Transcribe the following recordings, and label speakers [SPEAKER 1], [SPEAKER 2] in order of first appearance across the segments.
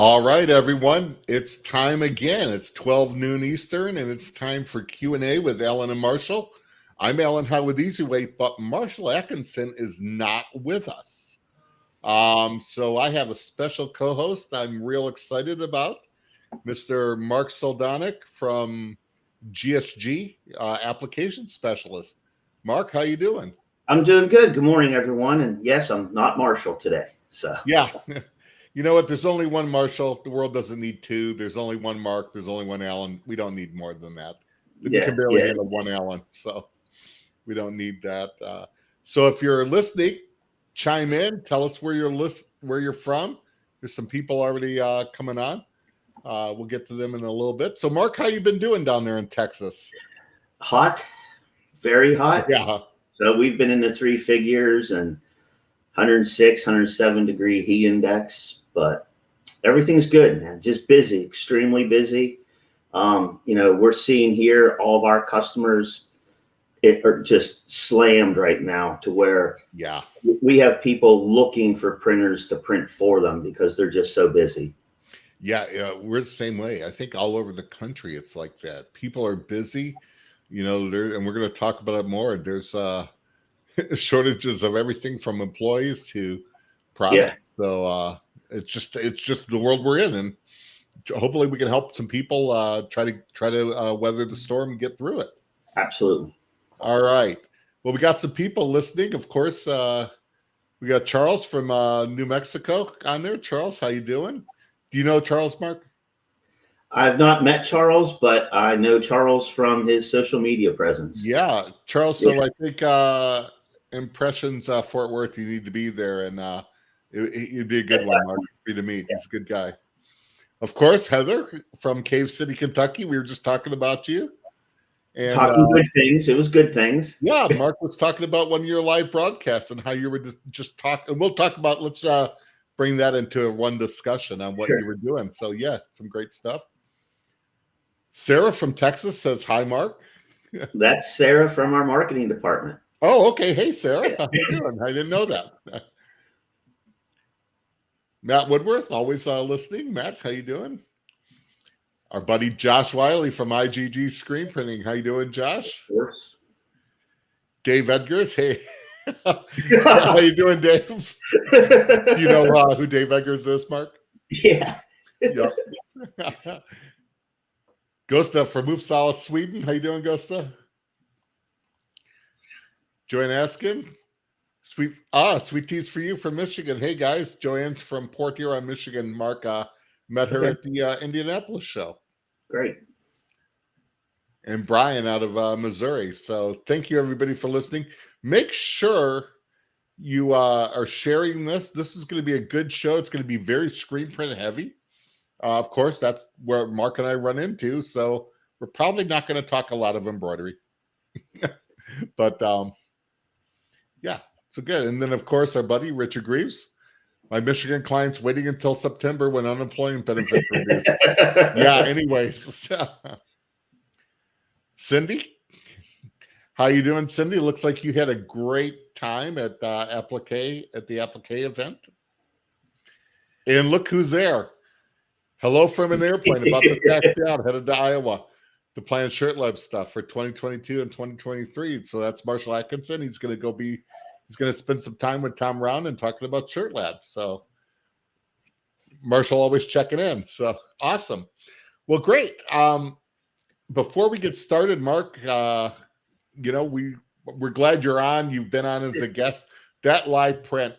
[SPEAKER 1] All right, everyone. It's time again. It's 12 noon Eastern, and it's time for Q&A with Ellen and Marshall. I'm Alan Howe with Easy Way, but Marshall Atkinson is not with us. So I have a special co-host I'm real excited about, Mr. Mark Suhadolnik from GSG, application specialist. Mark, how you doing?
[SPEAKER 2] I'm doing good. Good morning, everyone. And yes, I'm not Marshall today. So
[SPEAKER 1] yeah. You know what? There's only one Marshall. The world doesn't need two. There's only one Mark. There's only one Alan. We don't need more than that. We can barely handle one Alan, so we don't need that. So if you're listening, chime in. Tell us where you're from. There's some people already coming on. We'll get to them in a little bit. So, Mark, how you been doing down there in Texas?
[SPEAKER 2] Hot, very hot.
[SPEAKER 1] Yeah.
[SPEAKER 2] So we've been in the three figures and 106, 107 degree heat index. But everything's good, man. Just busy, extremely busy. We're seeing here all of our customers are just slammed right now to where we have people looking for printers to print for them because they're just so busy.
[SPEAKER 1] Yeah, we're the same way. I think all over the country it's like that. People are busy, and we're going to talk about it more. There's shortages of everything from employees to product.
[SPEAKER 2] Yeah.
[SPEAKER 1] So it's just the world we're in, and hopefully we can help some people try to weather the storm and get through it.
[SPEAKER 2] Absolutely.
[SPEAKER 1] All right. Well, we got some people listening. Of course, we got Charles from New Mexico on there. Charles, how you doing? Do you know Charles, Mark?
[SPEAKER 2] I've not met Charles, but I know Charles from his social media presence.
[SPEAKER 1] Yeah, Charles. So I think Impressions Fort Worth, you need to be there, and you'd be a good one, Mark, for you to meet. He's a good guy. Of course, Heather from Cave City, Kentucky. We were just talking about you. And,
[SPEAKER 2] talking good things. It was good things.
[SPEAKER 1] Yeah, Mark was talking about one of your live broadcasts and how you were just talking. We'll talk about, let's bring that into one discussion on what you were doing. So, yeah, some great stuff. Sarah from Texas says, hi, Mark.
[SPEAKER 2] That's Sarah from our marketing department.
[SPEAKER 1] Oh, okay. Hey, Sarah. How you doing? I didn't know that. Matt Woodworth, always listening. Matt, how you doing? Our buddy Josh Wiley from IGG Screenprinting. How you doing, Josh?
[SPEAKER 2] Of course.
[SPEAKER 1] Dave Edgars. Hey. How you doing, Dave? Do you know who Dave Edgars is, Mark?
[SPEAKER 2] Yeah.
[SPEAKER 1] Yep. Gustav from Uppsala, Sweden. How you doing, Gustav? Joanne Askin. Sweet teas for you from Michigan. Hey, guys. Joanne's from Port Huron, Michigan. Mark met her at the Indianapolis show.
[SPEAKER 2] Great.
[SPEAKER 1] And Brian out of Missouri. So thank you, everybody, for listening. Make sure you are sharing this. This is going to be a good show. It's going to be very screen print heavy. Of course, that's where Mark and I run into. So we're probably not going to talk a lot of embroidery. But, yeah, so good. And then, of course, our buddy Richard Greaves. My Michigan clients waiting until September when unemployment benefits reduced. Yeah, anyways. Cindy, how you doing, Cindy? Looks like you had a great time at the Applique event. And look who's there. Hello from an airplane about to tax down, headed to Iowa to plan Shirt Lab stuff for 2022 and 2023. So that's Marshall Atkinson. He's going to spend some time with Tom Round and talking about Shirt Lab. So Marshall always checking in. So awesome. Well, great. Before we get started, Mark, we're glad you're on. You've been on as a guest. That live print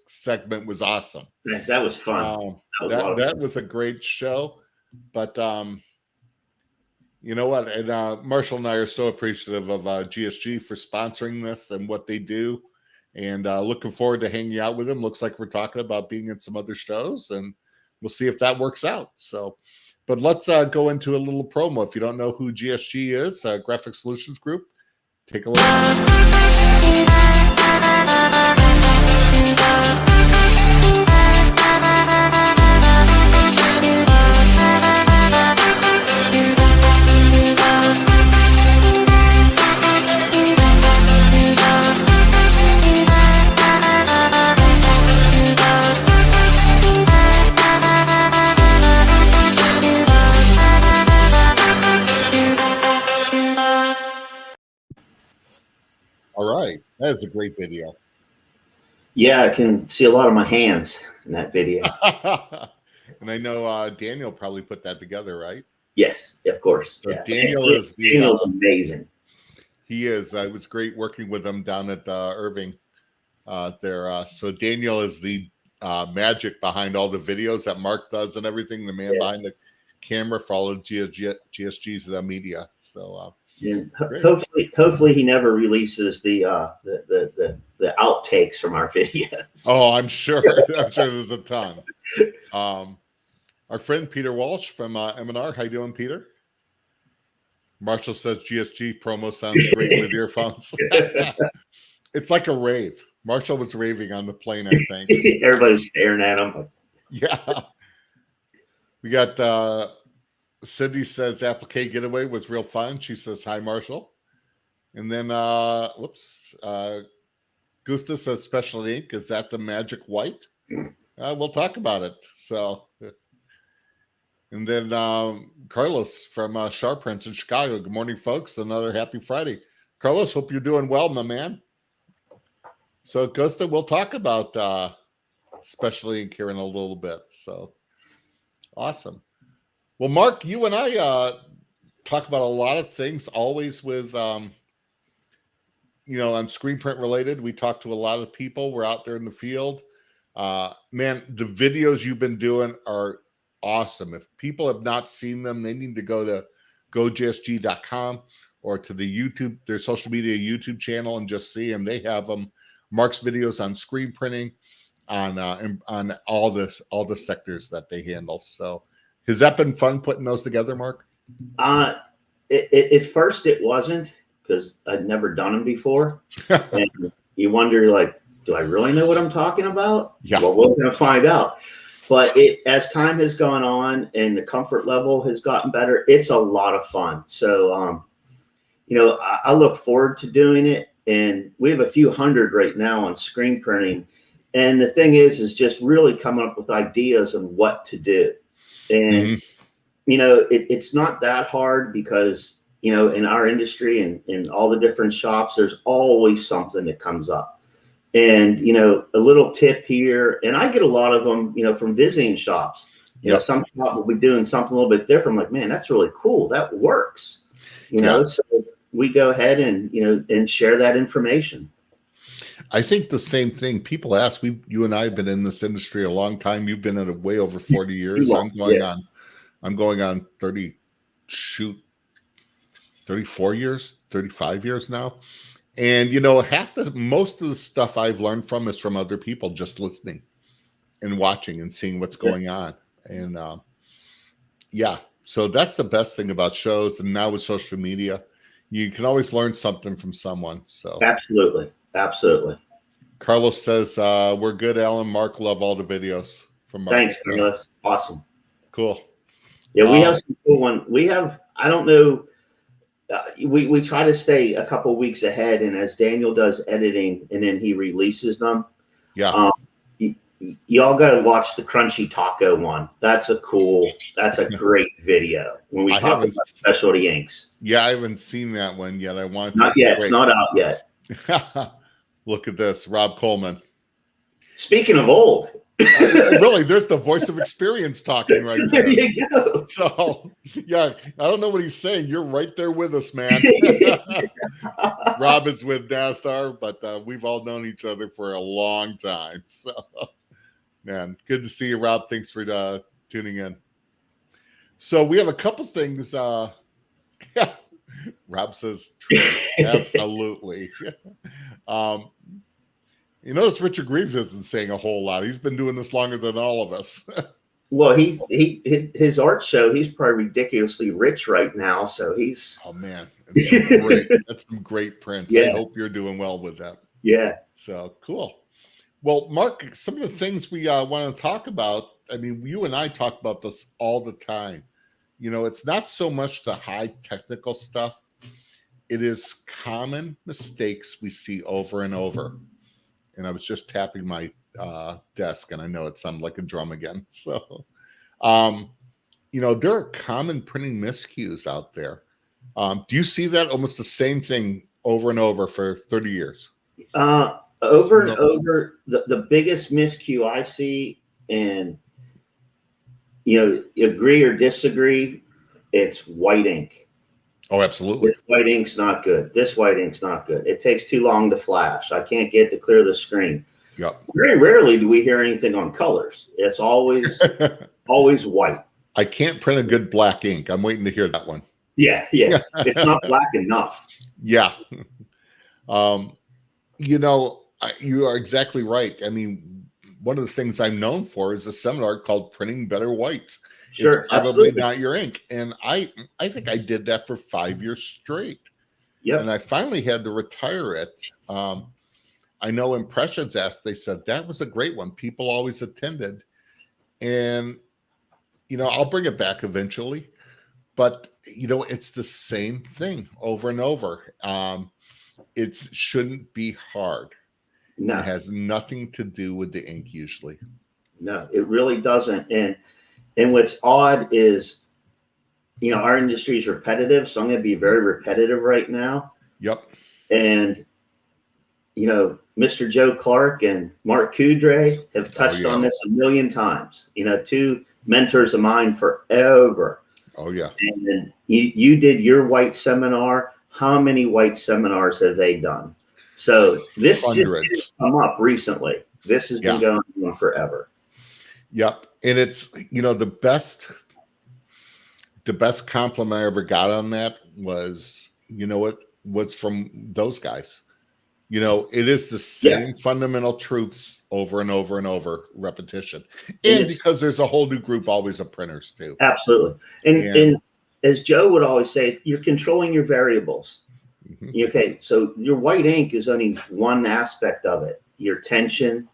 [SPEAKER 1] segment was awesome.
[SPEAKER 2] That was fun.
[SPEAKER 1] That was a great show. But you know what? And Marshall and I are so appreciative of GSG for sponsoring this and what they do. And looking forward to hanging out with them. Looks like we're talking about being in some other shows, and we'll see if that works out. So, but let's go into a little promo. If you don't know who GSG is, Graphic Solutions Group, take a look. That's a great video.
[SPEAKER 2] Yeah, I can see a lot of my hands in that video.
[SPEAKER 1] And I know Daniel probably put that together, right?
[SPEAKER 2] Yes, of course.
[SPEAKER 1] So
[SPEAKER 2] Yeah,
[SPEAKER 1] Daniel is
[SPEAKER 2] Daniel's amazing.
[SPEAKER 1] He is. It was great working with him down at Irving there. So Daniel is the magic behind all the videos that Mark does and everything. The man behind the camera for all of GSG's media. So
[SPEAKER 2] hopefully he never releases the outtakes from our videos.
[SPEAKER 1] Oh, I'm sure. I'm sure there's a ton. Our friend Peter Walsh from M&R. How you doing, Peter? Marshall says GSG promo sounds great with earphones. It's like a rave. Marshall was raving on the plane, I think.
[SPEAKER 2] Everybody's staring at him.
[SPEAKER 1] Yeah. We got Cindy says applique getaway was real fun. She says hi, Marshall. And then Gusta says special ink. Is that the magic white? We'll talk about it. So, and then Carlos from Sharp Prints in Chicago. Good morning, folks. Another happy Friday. Carlos, hope you're doing well, my man. So, Gusta, we'll talk about special ink here in a little bit. So, awesome. Well, Mark, you and I talk about a lot of things, always with, on screen print related. We talk to a lot of people. We're out there in the field. Man, the videos you've been doing are awesome. If people have not seen them, they need to go to gogsg.com or to the YouTube, their social media YouTube channel, and just see them. They have them. Mark's videos on screen printing, on all the sectors that they handle. So, has that been fun putting those together, Mark?
[SPEAKER 2] At first it wasn't, because I'd never done them before. And you wonder, like, do I really know what I'm talking about?
[SPEAKER 1] Yeah.
[SPEAKER 2] Well, we're going to find out. But as time has gone on and the comfort level has gotten better, it's a lot of fun. So, I look forward to doing it. And we have a few hundred right now on screen printing. And the thing is just really coming up with ideas on what to do. And, it's not that hard because, in our industry and in all the different shops, there's always something that comes up. And, a little tip here, and I get a lot of them, from visiting shops. Some shop will be doing something a little bit different. I'm like, man, that's really cool. That works. So we go ahead and, and share that information.
[SPEAKER 1] I think the same thing. People ask, you and I have been in this industry a long time. You've been in it way over 40 years. I'm going on 34 years, 35 years now. And, most of the stuff I've learned from is from other people, just listening and watching and seeing what's going on. And so that's the best thing about shows. And now with social media, you can always learn something from someone. So
[SPEAKER 2] absolutely.
[SPEAKER 1] Carlos says, we're good, Alan. Mark, love all the videos from Mark.
[SPEAKER 2] Thanks, Carlos. Awesome.
[SPEAKER 1] Cool.
[SPEAKER 2] Yeah, we have some cool one. We have, I don't know, we try to stay a couple weeks ahead, and as Daniel does editing and then he releases them.
[SPEAKER 1] Yeah.
[SPEAKER 2] Y'all got to watch the Crunchy Taco one. That's a great video when we talk about specialty inks.
[SPEAKER 1] Yeah, I haven't seen that one yet. I want to.
[SPEAKER 2] Not yet. It's not out yet.
[SPEAKER 1] Look at this, Rob Coleman.
[SPEAKER 2] Speaking of old.
[SPEAKER 1] Really, there's the voice of experience talking right there.
[SPEAKER 2] There you go.
[SPEAKER 1] So, yeah, I don't know what he's saying. You're right there with us, man. Rob is with NASTAR, but we've all known each other for a long time. So, man, good to see you, Rob. Thanks for tuning in. So we have a couple things. Rob says, absolutely. You notice Richard Greaves isn't saying a whole lot. He's been doing this longer than all of us.
[SPEAKER 2] Well, his art show, he's probably ridiculously rich right now. So he's
[SPEAKER 1] man, that's some great prints. Yeah. I hope you're doing well with that.
[SPEAKER 2] Yeah.
[SPEAKER 1] So cool. Well, Mark, some of the things we want to talk about. I mean, you and I talk about this all the time. It's not so much the high technical stuff. It is common mistakes we see over and over. And I was just tapping my desk, and I know it sounded like a drum again. So, there are common printing miscues out there. Do you see that almost the same thing over and over for 30 years?
[SPEAKER 2] Over and over, the biggest miscue I see, and agree or disagree, it's white ink.
[SPEAKER 1] Oh, absolutely.
[SPEAKER 2] This white ink's not good. This white ink's not good. It takes too long to flash. I can't get to clear the screen.
[SPEAKER 1] Yep.
[SPEAKER 2] Very rarely do we hear anything on colors. It's always always white.
[SPEAKER 1] I can't print a good black ink. I'm waiting to hear that one.
[SPEAKER 2] Yeah. It's not black enough.
[SPEAKER 1] Yeah. You are exactly right. I mean, one of the things I'm known for is a seminar called Printing Better Whites.
[SPEAKER 2] Sure,
[SPEAKER 1] it's probably
[SPEAKER 2] absolutely
[SPEAKER 1] not your ink. And I think I did that for 5 years straight.
[SPEAKER 2] Yep.
[SPEAKER 1] And I finally had to retire it. I know Impressions asked, they said, that was a great one. People always attended. And, I'll bring it back eventually. But, it's the same thing over and over. It shouldn't be hard.
[SPEAKER 2] No.
[SPEAKER 1] It has nothing to do with the ink usually.
[SPEAKER 2] No, it really doesn't. And what's odd is, our industry is repetitive. So I'm going to be very repetitive right now.
[SPEAKER 1] Yep.
[SPEAKER 2] And, Mr. Joe Clark and Mark Coudray have touched on this a million times. Two mentors of mine forever.
[SPEAKER 1] Oh, yeah.
[SPEAKER 2] And you did your white seminar. How many white seminars have they done? So this
[SPEAKER 1] Hundreds.
[SPEAKER 2] Just didn't come up recently. This has been going on forever.
[SPEAKER 1] Yep. And it's, the best compliment I ever got on that was, what's from those guys. It is the same fundamental truths over and over and over, repetition. And because there's a whole new group always of printers too.
[SPEAKER 2] Absolutely. And as Joe would always say, you're controlling your variables. Mm-hmm. Okay, so your white ink is only one aspect of it. Your tension,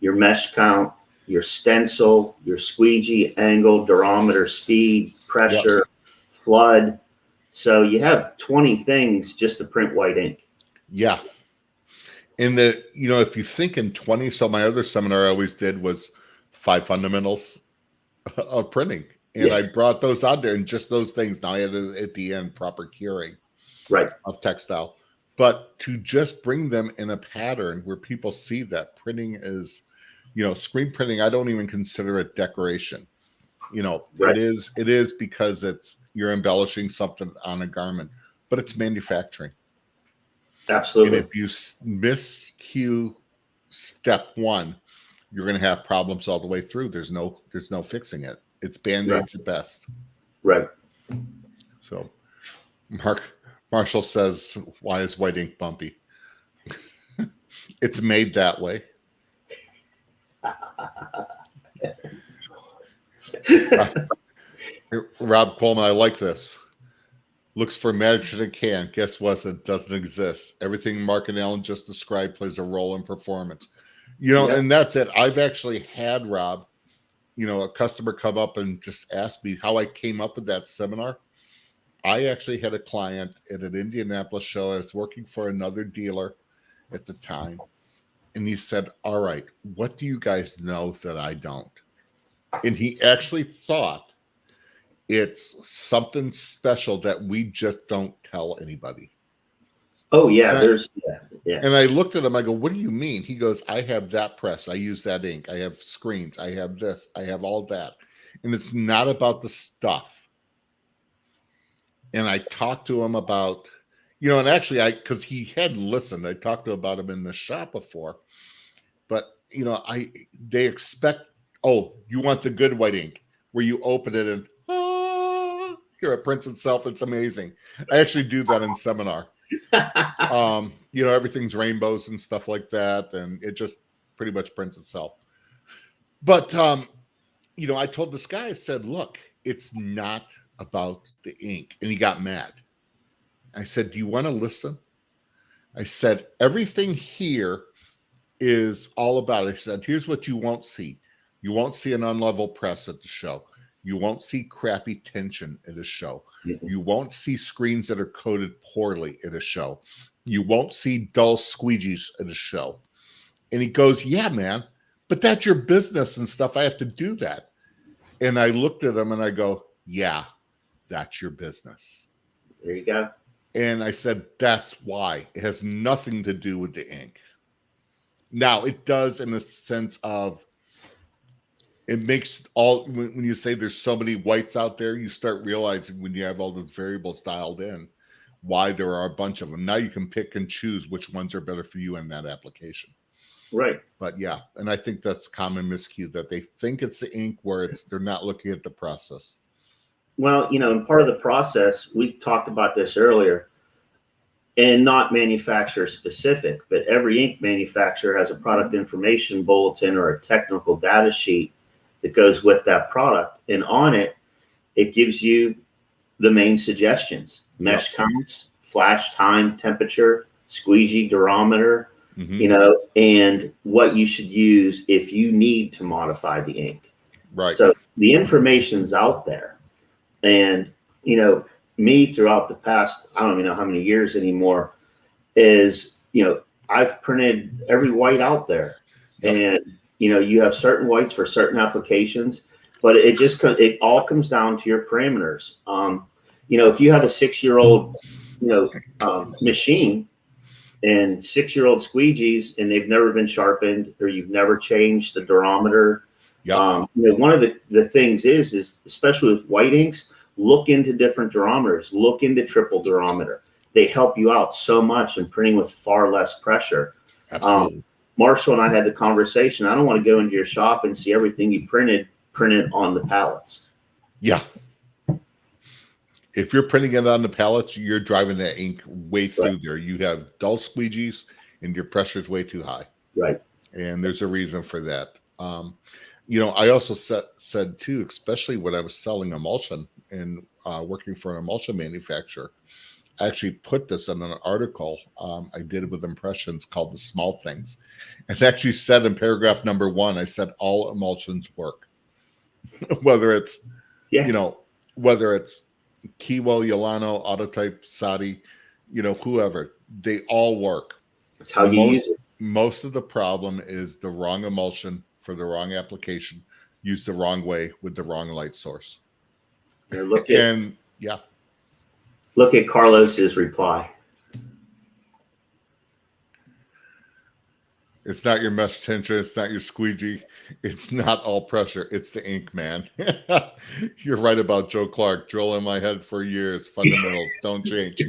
[SPEAKER 2] your mesh count, your stencil, your squeegee, angle, durometer, speed, pressure, flood. So you have 20 things just to print white ink.
[SPEAKER 1] Yeah. And if you think in 20, so my other seminar I always did was 5 fundamentals of printing. And I brought those out there and just those things. Now I had at the end proper curing of textile. But to just bring them in a pattern where people see that printing is, screen printing, I don't even consider it decoration. It is because you're embellishing something on a garment, but it's manufacturing.
[SPEAKER 2] Absolutely.
[SPEAKER 1] And if you miscue step 1, you're going to have problems all the way through. There's no fixing it. It's Band-Aids at best.
[SPEAKER 2] Right.
[SPEAKER 1] So Marshall says, why is white ink bumpy? It's made that way. Rob Coleman, I like this. Looks for magic in a can. Guess what? It doesn't exist. Everything Mark and Alan just described plays a role in performance. And that's it. I've actually had, Rob, a customer come up and just ask me how I came up with that seminar. I actually had a client at an Indianapolis show. I was working for another dealer at the time. And he said, all right, what do you guys know that I don't? And he actually thought it's something special that we just don't tell anybody.
[SPEAKER 2] Oh, yeah.
[SPEAKER 1] And I looked at him. I go, what do you mean? He goes, I have that press. I use that ink. I have screens. I have this. I have all that. And it's not about the stuff. And I talked to him about, and actually because he had listened, I talked to him about him in the shop before. But, they expect, you want the good white ink where you open it and, here it prints itself. It's amazing. I actually do that in seminar. Everything's rainbows and stuff like that, and it just pretty much prints itself. But I told this guy, I said, look, it's not about the ink. And he got mad. I said, do you want to listen? I said, everything here is all about it. I said, here's what you won't see. You won't see an unlevel press at the show. You won't see crappy tension at a show. Mm-hmm. You won't see screens that are coated poorly at a show. You won't see dull squeegees at a show. And he goes, yeah, man, but that's your business and stuff. I have to do that. And I looked at him and I go, yeah, that's your business.
[SPEAKER 2] There you go.
[SPEAKER 1] And I said, that's why. It has nothing to do with the ink. Now it does in the sense of it makes all when you say there's so many whites out there, you start realizing when you have all those variables dialed in why there are a bunch of them. Now you can pick and choose which ones are better for you in that application.
[SPEAKER 2] Right.
[SPEAKER 1] But yeah, and I think that's common miscue that they think it's the ink where they're not looking at the process.
[SPEAKER 2] Well, and part of the process, we talked about this earlier, and not manufacturer specific, but every ink manufacturer has a product information bulletin or a technical data sheet that goes with that product. And on it, it gives you the main suggestions: mesh counts, flash time, temperature, squeegee durometer, and what you should use if you need to modify the ink.
[SPEAKER 1] Right.
[SPEAKER 2] So the information's out there. And, me throughout the past, I don't even know how many years anymore, is, I've printed every white out there. And, you have certain whites for certain applications, but it all comes down to your parameters. If you have a 6-year-old, machine and 6-year-old squeegees and they've never been sharpened, or you've never changed the durometer. One of the things is especially with white inks, look into different durometers, look into triple durometer. They help you out so much in printing with far less pressure.
[SPEAKER 1] Absolutely.
[SPEAKER 2] Marshall and I had the conversation. I don't want to go into your shop and see everything you printed on the pallets.
[SPEAKER 1] Yeah. If you're printing it on the pallets, you're driving that ink way through there. You have dull squeegees and your pressure's way too high.
[SPEAKER 2] Right.
[SPEAKER 1] And there's a reason for that. I also said too, especially when I was selling emulsion and working for an emulsion manufacturer, I actually put this in an article I did with impressions called The Small Things. And actually said in paragraph number 1, I said all emulsions work. whether it's, whether it's Kiwo, Yolano, Autotype, Sadi, whoever, they all work.
[SPEAKER 2] That's how you use it.
[SPEAKER 1] Most of the problem is the wrong emulsion for the wrong application, used the wrong way with the wrong light source.
[SPEAKER 2] Look at Carlos's reply.
[SPEAKER 1] It's not your mesh tension. It's not your squeegee. It's not all pressure. It's the ink, man. You're right about Joe Clark. Drill in my head for years. Fundamentals don't change.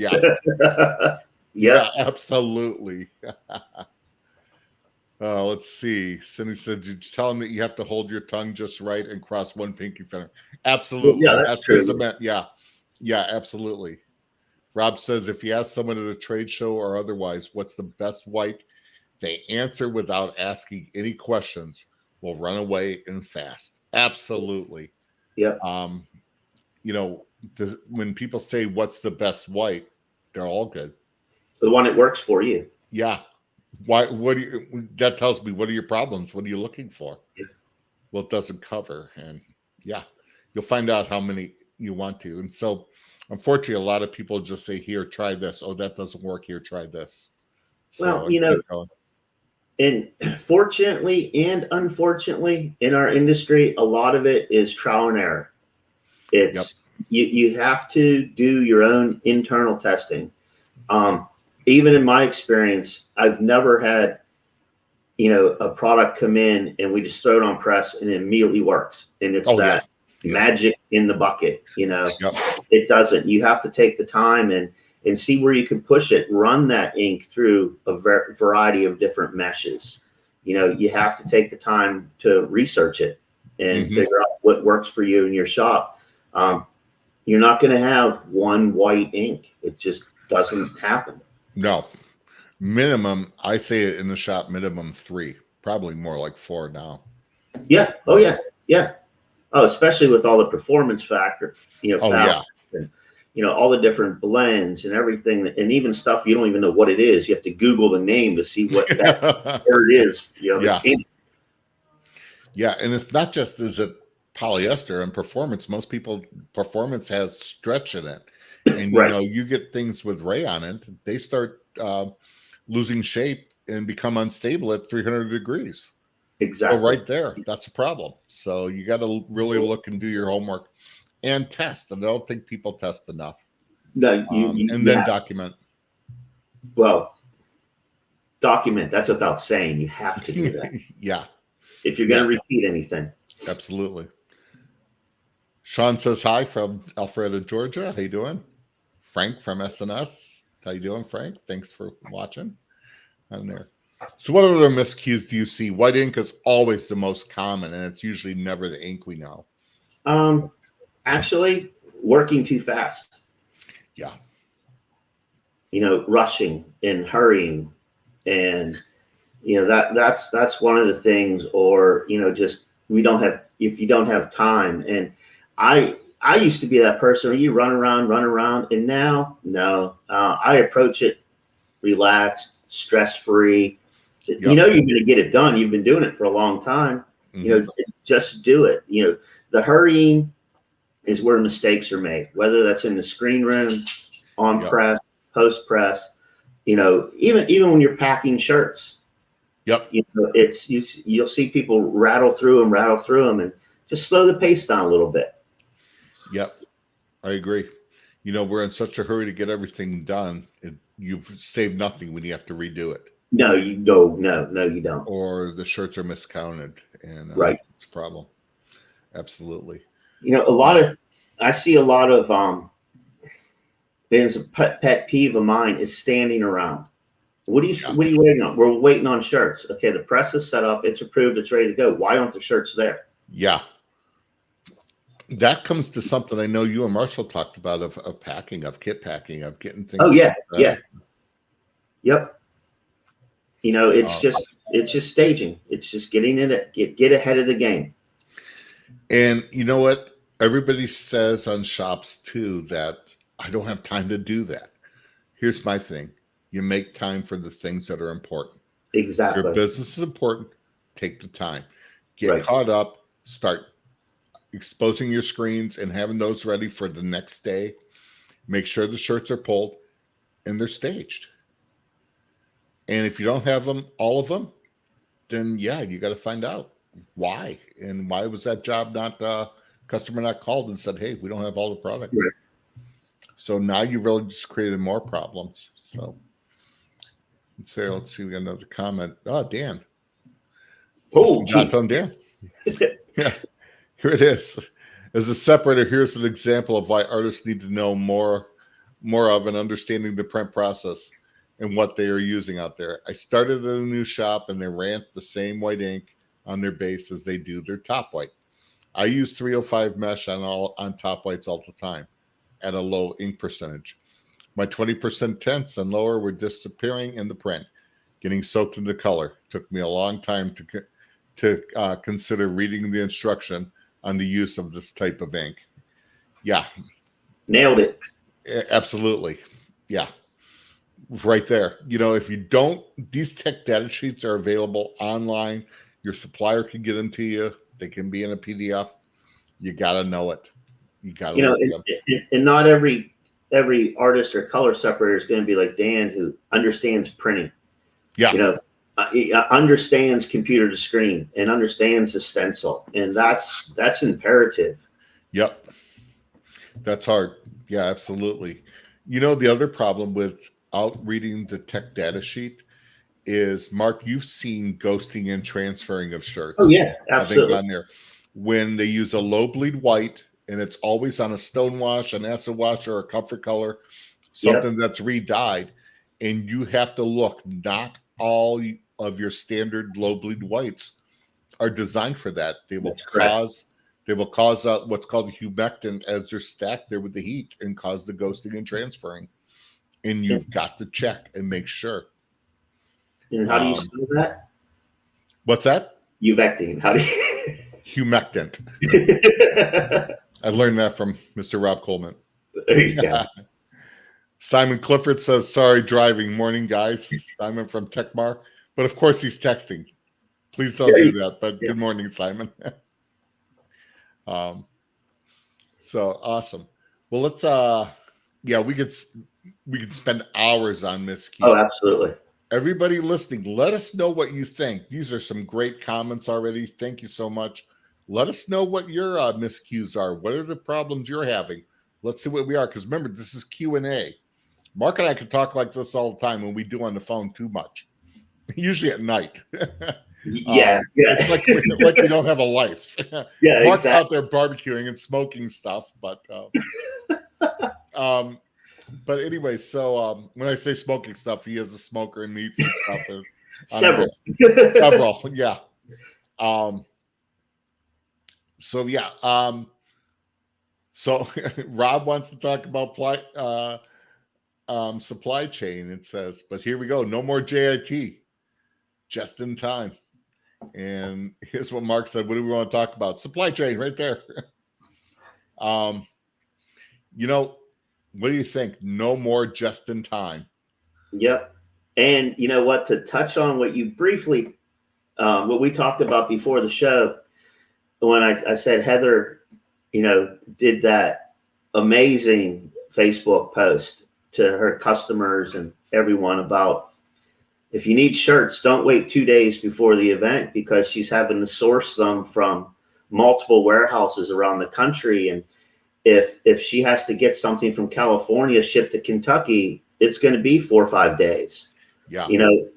[SPEAKER 1] Yeah, absolutely. Let's see. Cindy said, did you tell him that you have to hold your tongue just right and cross one pinky finger? Absolutely.
[SPEAKER 2] Yeah, that's true.
[SPEAKER 1] Yeah, absolutely. Rob says, if you ask someone at a trade show or otherwise, what's the best white, they answer without asking any questions, will run away and fast. Absolutely.
[SPEAKER 2] Yeah.
[SPEAKER 1] When people say, what's the best white, they're all good.
[SPEAKER 2] The one that works for you.
[SPEAKER 1] Yeah. That tells me, what are your problems? What are you looking for?
[SPEAKER 2] Yeah.
[SPEAKER 1] Well, it doesn't cover. And you'll find out how many you want to. And so, unfortunately, a lot of people just say, here, try this. Oh, that doesn't work. Here, try this.
[SPEAKER 2] So, and fortunately and unfortunately in our industry, a lot of it is trial and error. It's you have to do your own internal testing. Even in my experience, I've never had, a product come in and we just throw it on press and it immediately works. And it's magic in the bucket, It doesn't. You have to take the time and see where you can push it, run that ink through a variety of different meshes. You have to take the time to research it and figure out what works for you in your shop. You're not going to have one white ink. It just doesn't happen.
[SPEAKER 1] No. Minimum, I say it in the shop, minimum 3, probably more like 4 now.
[SPEAKER 2] Yeah. Oh, yeah. Yeah. Oh, especially with all the performance factors, and, all the different blends and everything, and even stuff you don't even know what it is. You have to Google the name to see what that word is.
[SPEAKER 1] Yeah, and it's not just is it polyester and performance. Most people, performance has stretch in it, and you get things with rayon in it. They start losing shape and become unstable at 300 degrees.
[SPEAKER 2] Exactly.
[SPEAKER 1] So right there, that's a problem. So you got to really look and do your homework and test. And I don't think people test enough.
[SPEAKER 2] No,
[SPEAKER 1] then document.
[SPEAKER 2] Well, document. That's without saying. You have to do that.
[SPEAKER 1] Yeah.
[SPEAKER 2] If you're going to repeat anything.
[SPEAKER 1] Absolutely. Sean says hi from Alpharetta, Georgia. How you doing? Frank from SNS. How you doing, Frank? Thanks for watching on there. So what other miscues do you see? White ink is always the most common, and it's usually never the ink we know.
[SPEAKER 2] Actually, working too fast.
[SPEAKER 1] Yeah.
[SPEAKER 2] You know, rushing and hurrying, and you know that's one of the things. Or you know, just if you don't have time. And I used to be that person where you run around, and now no, I approach it relaxed, stress free. Yep. You know, you're going to get it done. You've been doing it for a long time. Mm-hmm. You know, just do it. You know, the hurrying is where mistakes are made, whether that's in the screen room, on press, post press. You know, even when you're packing shirts.
[SPEAKER 1] Yep.
[SPEAKER 2] You know, you'll see people rattle through them, and just slow the pace down a little bit.
[SPEAKER 1] Yep, I agree. You know, we're in such a hurry to get everything done. You've saved nothing when you have to redo it.
[SPEAKER 2] No, you don't. No, you don't.
[SPEAKER 1] Or the shirts are miscounted, and
[SPEAKER 2] right,
[SPEAKER 1] it's a problem. Absolutely.
[SPEAKER 2] You know, I see a lot of there's a pet peeve of mine is standing around. What are you waiting on? We're waiting on shirts. Okay, the press is set up, it's approved, it's ready to go. Why aren't the shirts there?
[SPEAKER 1] Yeah. That comes to something I know you and Marshall talked about of packing, of kit packing, of getting things.
[SPEAKER 2] Oh yeah, yeah. Yep. You know, it's just staging. It's just getting in it, get ahead of the game.
[SPEAKER 1] And you know what? Everybody says on shops too that I don't have time to do that. Here's my thing. You make time for the things that are important.
[SPEAKER 2] Exactly.
[SPEAKER 1] If your business is important, take the time. Get caught up, start exposing your screens and having those ready for the next day. Make sure the shirts are pulled and they're staged. And if you don't have them, all of them, then yeah, you got to find out why. And why was that job customer not called and said, hey, we don't have all the product. Right. So now you really just created more problems. So let's see, we got another comment. Oh, Dan.
[SPEAKER 2] Oh,
[SPEAKER 1] Dan. Yeah, here it is. As a separator, here's an example of why artists need to know more of and understanding the print process and what they are using out there. I started in a new shop and they ran the same white ink on their base as they do their top white. I use 305 mesh on top whites all the time at a low ink percentage. My 20% tints and lower were disappearing in the print, getting soaked into color. Took me a long time to consider reading the instruction on the use of this type of ink. Yeah.
[SPEAKER 2] Nailed it.
[SPEAKER 1] Absolutely. Yeah. Right there. You know, if you don't, these tech data sheets are available online. Your supplier can get them to you. They can be in a PDF. You got to know it. You got to
[SPEAKER 2] know, and not every artist or color separator is going to be like Dan, who understands printing.
[SPEAKER 1] Yeah.
[SPEAKER 2] You know, understands computer to screen and understands the stencil, and that's imperative.
[SPEAKER 1] Yep. That's hard. Yeah, absolutely. You know, the other problem without reading the tech data sheet is, Mark, you've seen ghosting and transferring of shirts.
[SPEAKER 2] Oh yeah, absolutely.
[SPEAKER 1] I think on there, when they use a low bleed white and it's always on a stone wash, an acid wash, or a comfort color, something that's re-dyed, and you have to look. Not all of your standard low bleed whites are designed for that. They will cause what's called a humectant as they're stacked there with the heat and cause the ghosting and transferring. And you've got to check and make sure.
[SPEAKER 2] And how do you spell that?
[SPEAKER 1] What's that?
[SPEAKER 2] Humectant. How do you?
[SPEAKER 1] Humectant. I learned that from Mr. Rob Coleman.
[SPEAKER 2] There you go.
[SPEAKER 1] Simon Clifford says, sorry, driving. Morning, guys. Simon from Techmar. But of course, he's texting. Please don't do that. But good morning, Simon. So awesome. Well, let's we could spend hours on miscues.
[SPEAKER 2] Oh, absolutely.
[SPEAKER 1] Everybody listening, let us know what you think. These are some great comments already. Thank you so much. Let us know what your miscues are. What are the problems you're having? Let's see what we are. Because remember, this is Q&A. Mark and I can talk like this all the time when we do on the phone too much. usually at night.
[SPEAKER 2] Yeah,
[SPEAKER 1] It's like we don't have a life.
[SPEAKER 2] yeah,
[SPEAKER 1] Mark's
[SPEAKER 2] exactly.
[SPEAKER 1] out there barbecuing and smoking stuff, but anyway, so when I say smoking stuff, he is a smoker and meats and stuff on
[SPEAKER 2] Several.
[SPEAKER 1] there. Several, yeah. So yeah, so Rob wants to talk about supply chain. It says, but here we go. No more JIT, just in time. And here's what Mark said. What do we want to talk about? Supply chain, right there. What do you think? No more just in time.
[SPEAKER 2] Yep. And you know what? To touch on what you briefly, what we talked about before the show, when I said Heather, did that amazing Facebook post to her customers and everyone about, if you need shirts, don't wait 2 days before the event, because she's having to source them from multiple warehouses around the country. And if she has to get something from California shipped to Kentucky, it's going to be 4 or 5 days.
[SPEAKER 1] Yeah.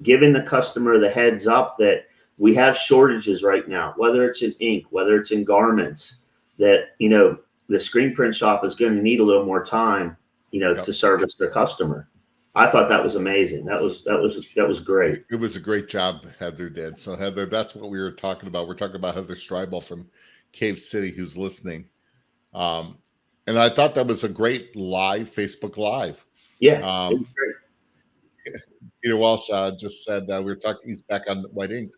[SPEAKER 2] Giving the customer the heads up that we have shortages right now, whether it's in ink, whether it's in garments, that, the screen print shop is going to need a little more time,
[SPEAKER 1] Yep.
[SPEAKER 2] to service their customer. I thought that was amazing. That was great.
[SPEAKER 1] It was a great job Heather did. So Heather, that's what we were talking about. We're talking about Heather Streibel from Cave City, who's listening. And I thought that was a great Facebook Live.
[SPEAKER 2] Yeah, it was great.
[SPEAKER 1] Peter Walsh just said we were talking. He's back on White Ink.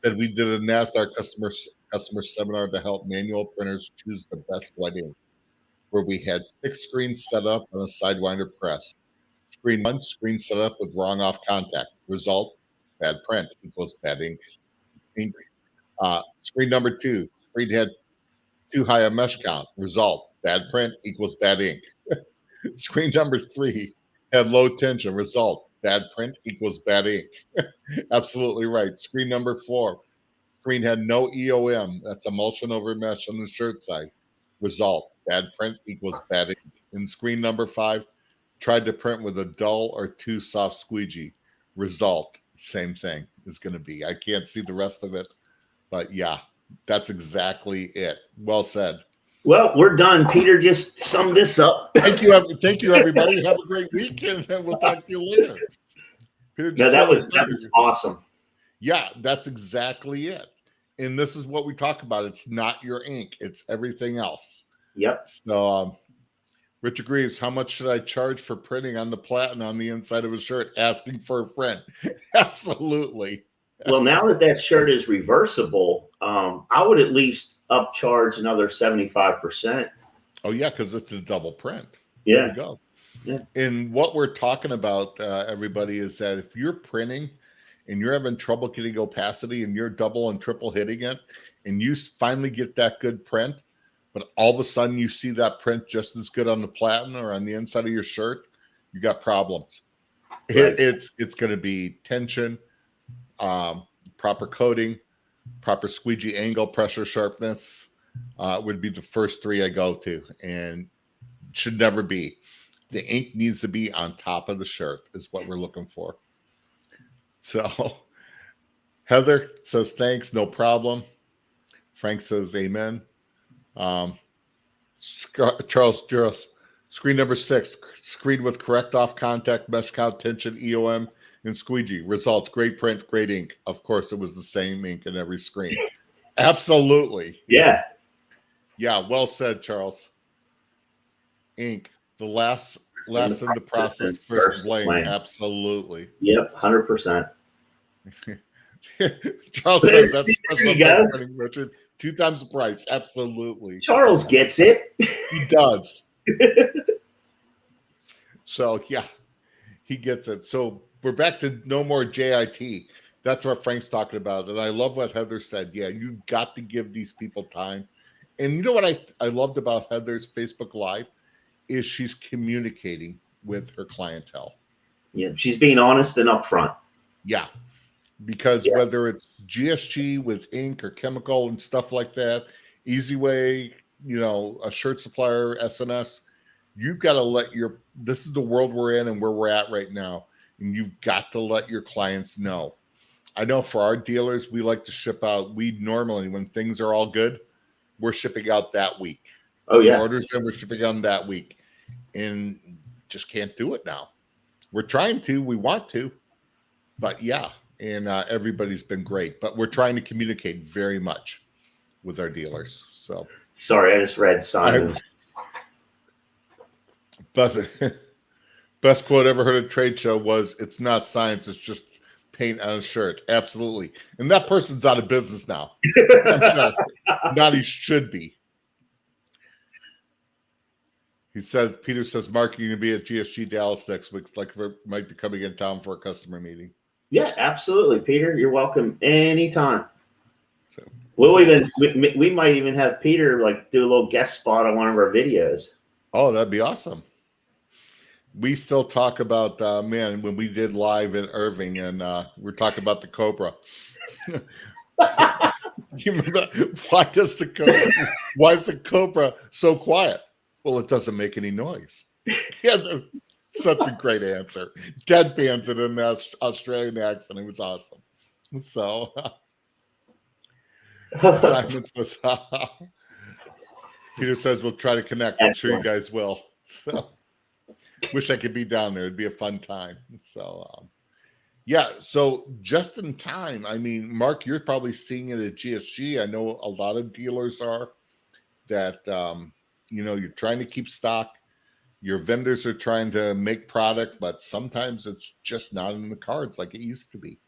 [SPEAKER 1] Said we did a NASDAQ customer seminar to help manual printers choose the best white ink, where we had 6 screens set up on a Sidewinder press. Screen 1, screen set up with wrong off contact. Result, bad print equals bad ink. Screen number 2, screen had too high a mesh count. Result, bad print equals bad ink. Screen number 3 had low tension. Result, bad print equals bad ink. Absolutely right. Screen number 4, screen had no EOM. That's emulsion over mesh on the shirt side. Result, bad print equals bad ink. And screen number 5, tried to print with a dull or too soft squeegee. Result, same thing is going to be. I can't see the rest of it, but yeah, that's exactly it. Well said.
[SPEAKER 2] Well, we're done. Peter just summed this up.
[SPEAKER 1] Thank you, everybody. Have a great weekend, and we'll talk to you later. Peter,
[SPEAKER 2] No, that was awesome.
[SPEAKER 1] Yeah, that's exactly it. And this is what we talk about. It's not your ink; it's everything else.
[SPEAKER 2] Yep.
[SPEAKER 1] So, Richard Greaves, how much should I charge for printing on the platen on the inside of a shirt? Asking for a friend. Absolutely.
[SPEAKER 2] Well, now that shirt is reversible, I would at least upcharge another 75%.
[SPEAKER 1] Oh yeah, because it's a double print.
[SPEAKER 2] Yeah.
[SPEAKER 1] There you go. Yeah. And what we're talking about, everybody, is that if you're printing and you're having trouble getting opacity and you're double and triple hitting it, and you finally get that good print, but all of a sudden you see that print just as good on the platen or on the inside of your shirt, you got problems. Right. It's going to be tension, proper coating, proper squeegee angle, pressure, sharpness would be the first 3 I go to, and should never be. The ink needs to be on top of the shirt is what we're looking for. So Heather says, thanks, no problem. Frank says, amen. Charles Juros, screen number 6, screen with correct off contact, mesh count, tension, EOM, and squeegee. Results, great print, great ink. Of course, it was the same ink in every screen. Absolutely.
[SPEAKER 2] Yeah.
[SPEAKER 1] Yeah, well said, Charles. Ink, the last in the process, first blame. Absolutely.
[SPEAKER 2] Yep, 100%.
[SPEAKER 1] Charles says that's special printing, Richard. 2 times the price. Absolutely.
[SPEAKER 2] Charles gets it.
[SPEAKER 1] He does. So, yeah, he gets it. So we're back to no more JIT. That's what Frank's talking about. And I love what Heather said. Yeah, you've got to give these people time. And you know what I loved about Heather's Facebook Live is she's communicating with her clientele.
[SPEAKER 2] Yeah, she's being honest and upfront.
[SPEAKER 1] Yeah. Because whether it's GSG with ink or chemical and stuff like that, Easy Way, a shirt supplier, SNS, you've got to this is the world we're in and where we're at right now. And you've got to let your clients know I know for our dealers, we like to ship out. We normally, when things are all good, we're shipping out that week.
[SPEAKER 2] Oh
[SPEAKER 1] The
[SPEAKER 2] yeah.
[SPEAKER 1] orders that we're shipping on that week, and just can't do it now. We're trying to, we want to, but yeah, and everybody's been great. But we're trying to communicate very much with our dealers. So
[SPEAKER 2] Sorry, I just read Simon's.
[SPEAKER 1] Best quote ever heard at a trade show was, "It's not science, it's just paint on a shirt." Absolutely. And that person's out of business now. I'm sure. Not he should be. He said, Peter says, Mark, you're going to be at GSG Dallas next week. Like, we might be coming in town for a customer meeting.
[SPEAKER 2] Yeah, absolutely, Peter. You're welcome anytime.
[SPEAKER 1] So,
[SPEAKER 2] We'll even we might even have Peter like do a little guest spot on one of our videos.
[SPEAKER 1] oh, that'd be awesome. We still talk about man, when we did live in Irving, and we're talking about the Cobra. You remember why is the Cobra so quiet? Well, it doesn't make any noise. Yeah, such a great answer. Deadpans it in an Australian accent. It was awesome. So Simon says, Peter says we'll try to connect. I'm sure you guys will. So wish I could be down there. It'd be a fun time. So yeah, so just in time. I mean, Mark, you're probably seeing it at GSG. I know a lot of dealers are that you're trying to keep stock. Your vendors are trying to make product, but sometimes it's just not in the cards like it used to be.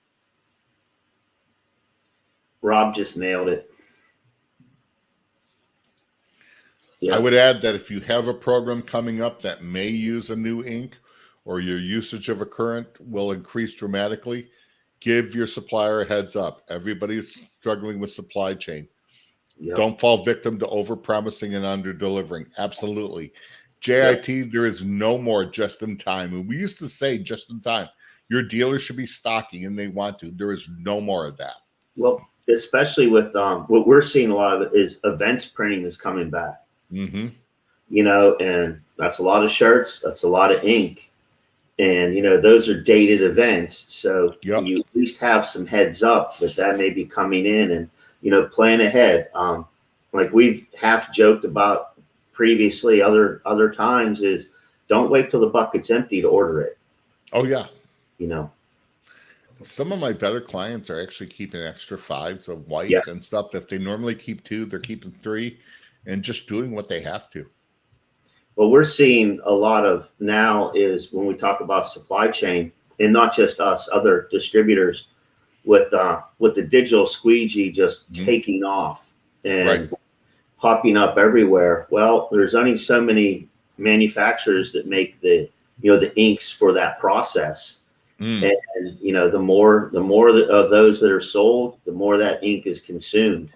[SPEAKER 2] Rob just nailed it.
[SPEAKER 1] Yep. I would add that if you have a program coming up that may use a new ink, or your usage of a current will increase dramatically, give your supplier a heads up. Everybody's struggling with supply chain. Yep. Don't fall victim to over-promising and under-delivering. Absolutely. JIT, yep. There is no more just-in-time. And we used to say just-in-time. Your dealer should be stocking, and they want to. There is no more of that.
[SPEAKER 2] Well, especially with what we're seeing a lot of is events printing is coming back.
[SPEAKER 1] Mm-hmm.
[SPEAKER 2] And that's a lot of shirts. That's a lot of ink. And, those are dated events. So
[SPEAKER 1] yep.
[SPEAKER 2] You at least have some heads up that may be coming in and, plan ahead. Like we've half joked about previously other times is don't wait till the bucket's empty to order it.
[SPEAKER 1] Oh, yeah.
[SPEAKER 2] Some
[SPEAKER 1] of my better clients are actually keeping extra 5s of white and stuff. If they normally keep 2, they're keeping 3 and just doing what they have to.
[SPEAKER 2] What we're seeing a lot of now is when we talk about supply chain, and not just us, other distributors, with the digital squeegee just taking off and popping up everywhere. Well, there's only so many manufacturers that make the inks for that process. And the more of those that are sold, the more that ink is consumed.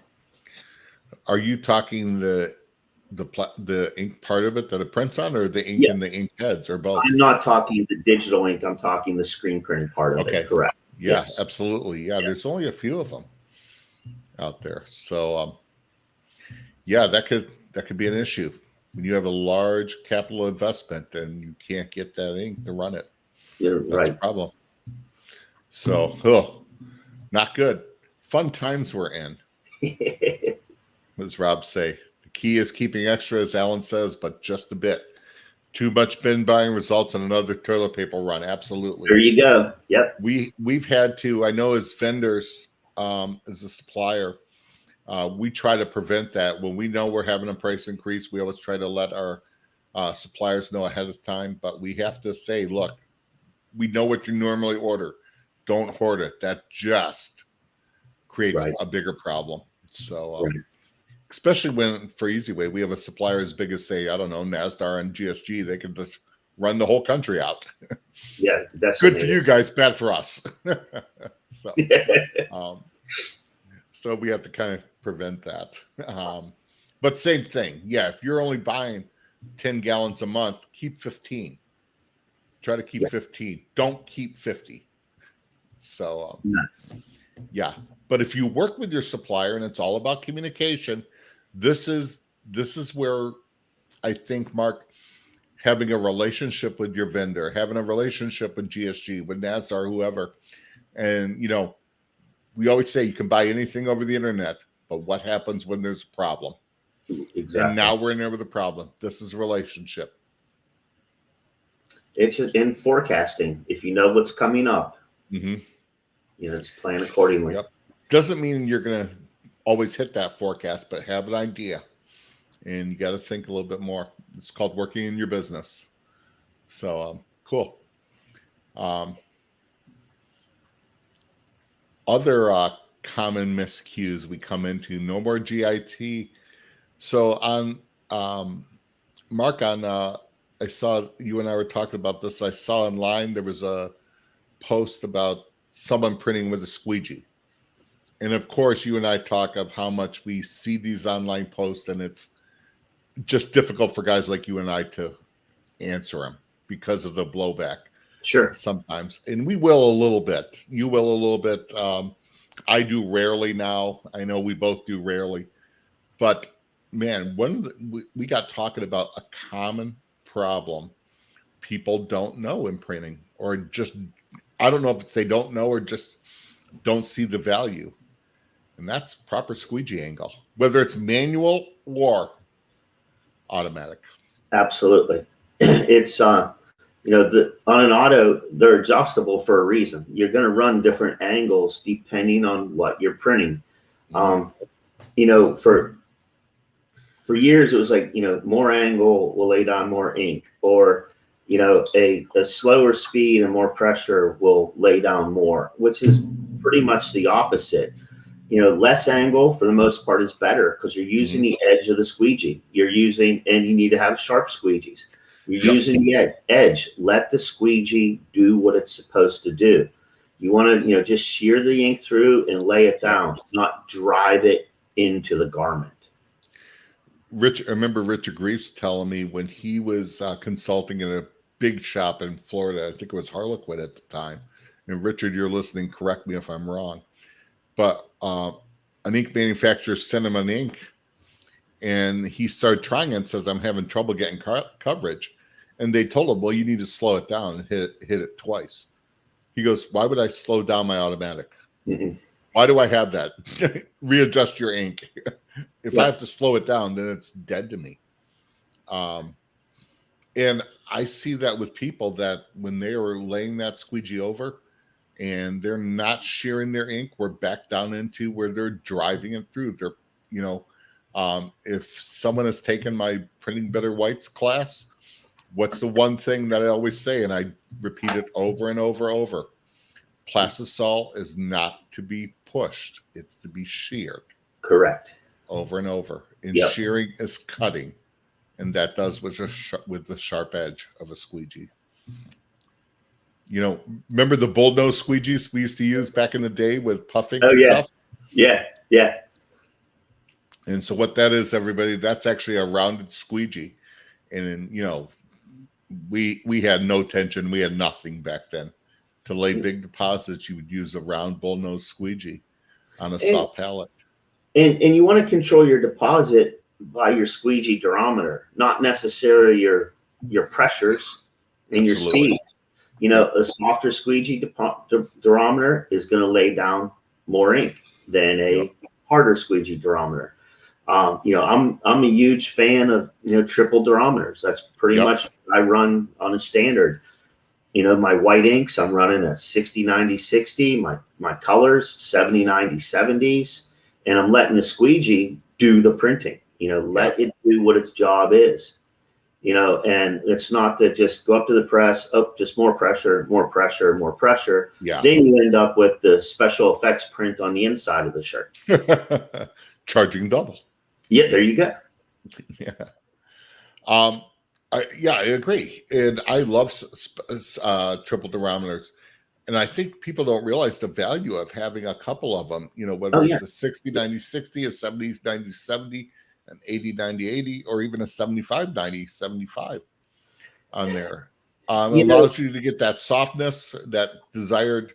[SPEAKER 1] Are you talking the ink part of it that it prints on, or the ink and the ink heads, or both?
[SPEAKER 2] I'm not talking the digital ink. I'm talking the screen printing part of it. Correct.
[SPEAKER 1] Yeah, yes. Absolutely. Yeah, there's only a few of them out there. So, that could be an issue when you have a large capital investment and you can't get that ink to run it. That's a problem. So, not good. Fun times we're in. What does Rob say? The key is keeping extra, as Alan says, but just a bit. Too much bin buying results in another toilet paper run. Absolutely.
[SPEAKER 2] There you go. Yep.
[SPEAKER 1] We've had to, I know as vendors, as a supplier, we try to prevent that. When we know we're having a price increase, we always try to let our suppliers know ahead of time. But we have to say, look, we know what you normally order. Don't hoard it. That just creates a bigger problem. So, especially when, for EasyWay, we have a supplier as big as, say, I don't know, NASDAR and GSG. They can just run the whole country out.
[SPEAKER 2] Yeah, that's
[SPEAKER 1] good for you guys, bad for us. So we have to kind of prevent that. But same thing. Yeah, if you're only buying 10 gallons a month, keep 15. Try to keep 15. Don't keep 50. So, But if you work with your supplier and it's all about communication, this is where I think, Mark, having a relationship with your vendor, having a relationship with GSG, with NASDAR, whoever, and we always say you can buy anything over the internet, but what happens when there's a problem?
[SPEAKER 2] Exactly.
[SPEAKER 1] And now we're in there with a problem. This is a relationship.
[SPEAKER 2] It's just in forecasting. If you know what's coming up, just plan accordingly.
[SPEAKER 1] Yep. Doesn't mean you're going to always hit that forecast, but have an idea. And you got to think a little bit more. It's called working in your business. So, cool. Other common miscues we come into, no more GIT. So on Mark, I saw you and I were talking about this. I saw online there was a post about someone printing with a squeegee. And of course, you and I talk of how much we see these online posts, and it's just difficult for guys like you and I to answer them because of the blowback.
[SPEAKER 2] Sure.
[SPEAKER 1] Sometimes. And we will a little bit. You will a little bit. I do rarely now. I know we both do rarely. But, man, we got talking about a common problem people don't know in printing, or just, I don't know if it's they don't know or just don't see the value. And that's proper squeegee angle, whether it's manual or automatic.
[SPEAKER 2] Absolutely. It's, on an auto, they're adjustable for a reason. You're going to run different angles depending on what you're printing. For years, it was like, more angle will lay down more ink, or, a slower speed and more pressure will lay down more, which is pretty much the opposite. Less angle for the most part is better because you're using the edge of the squeegee. And you need to have sharp squeegees. You're using the edge. Let the squeegee do what it's supposed to do. You want to, just shear the ink through and lay it down, not drive it into the garment.
[SPEAKER 1] I remember Richard Grief's telling me when he was consulting in a big shop in Florida, I think it was Harlequin at the time. And Richard, you're listening, correct me if I'm wrong. But an ink manufacturer sent him an ink, and he started trying it and says, I'm having trouble getting coverage. And they told him, well, you need to slow it down and hit it twice. He goes, why would I slow down my automatic? Why do I have that? Readjust your ink. If I have to slow it down, then it's dead to me. And I see that with people that when they are laying that squeegee over and they're not shearing their ink, we're back down into where they're driving it through. They're, if someone has taken my Printing Better Whites class, what's the one thing that I always say, and I repeat it over and over and over? Plastisol is not to be pushed. It's to be sheared.
[SPEAKER 2] Correct.
[SPEAKER 1] Over and over. And shearing is cutting. And that does with the sharp edge of a squeegee. Remember the bullnose squeegees we used to use back in the day with puffing and stuff?
[SPEAKER 2] Yeah.
[SPEAKER 1] And so what that is, everybody, that's actually a rounded squeegee. And then, we had no tension. We had nothing back then. To lay big deposits, you would use a round bullnose squeegee on a soft pallet.
[SPEAKER 2] And you want to control your deposit by your squeegee durometer, not necessarily your pressures and your speed. A softer squeegee durometer is going to lay down more ink than a harder squeegee durometer. I'm a huge fan of triple durometers. That's pretty much what I run on a standard. My white inks, I'm running a 60-90-60. My colors, 70-90 70s, and I'm letting the squeegee do the printing. Let it do what its job is. And it's not to just go up to the press, just more pressure. Yeah. Then you end up with the special effects print on the inside of the shirt.
[SPEAKER 1] Charging double.
[SPEAKER 2] Yeah, there you go.
[SPEAKER 1] Yeah. I agree. And I love triple durometers. And I think people don't realize the value of having a couple of them, whether it's a 60-90-60, a 70-90-70, an 80-90-80, or even a 75-90-75 on there. Allows you to get that softness, that desired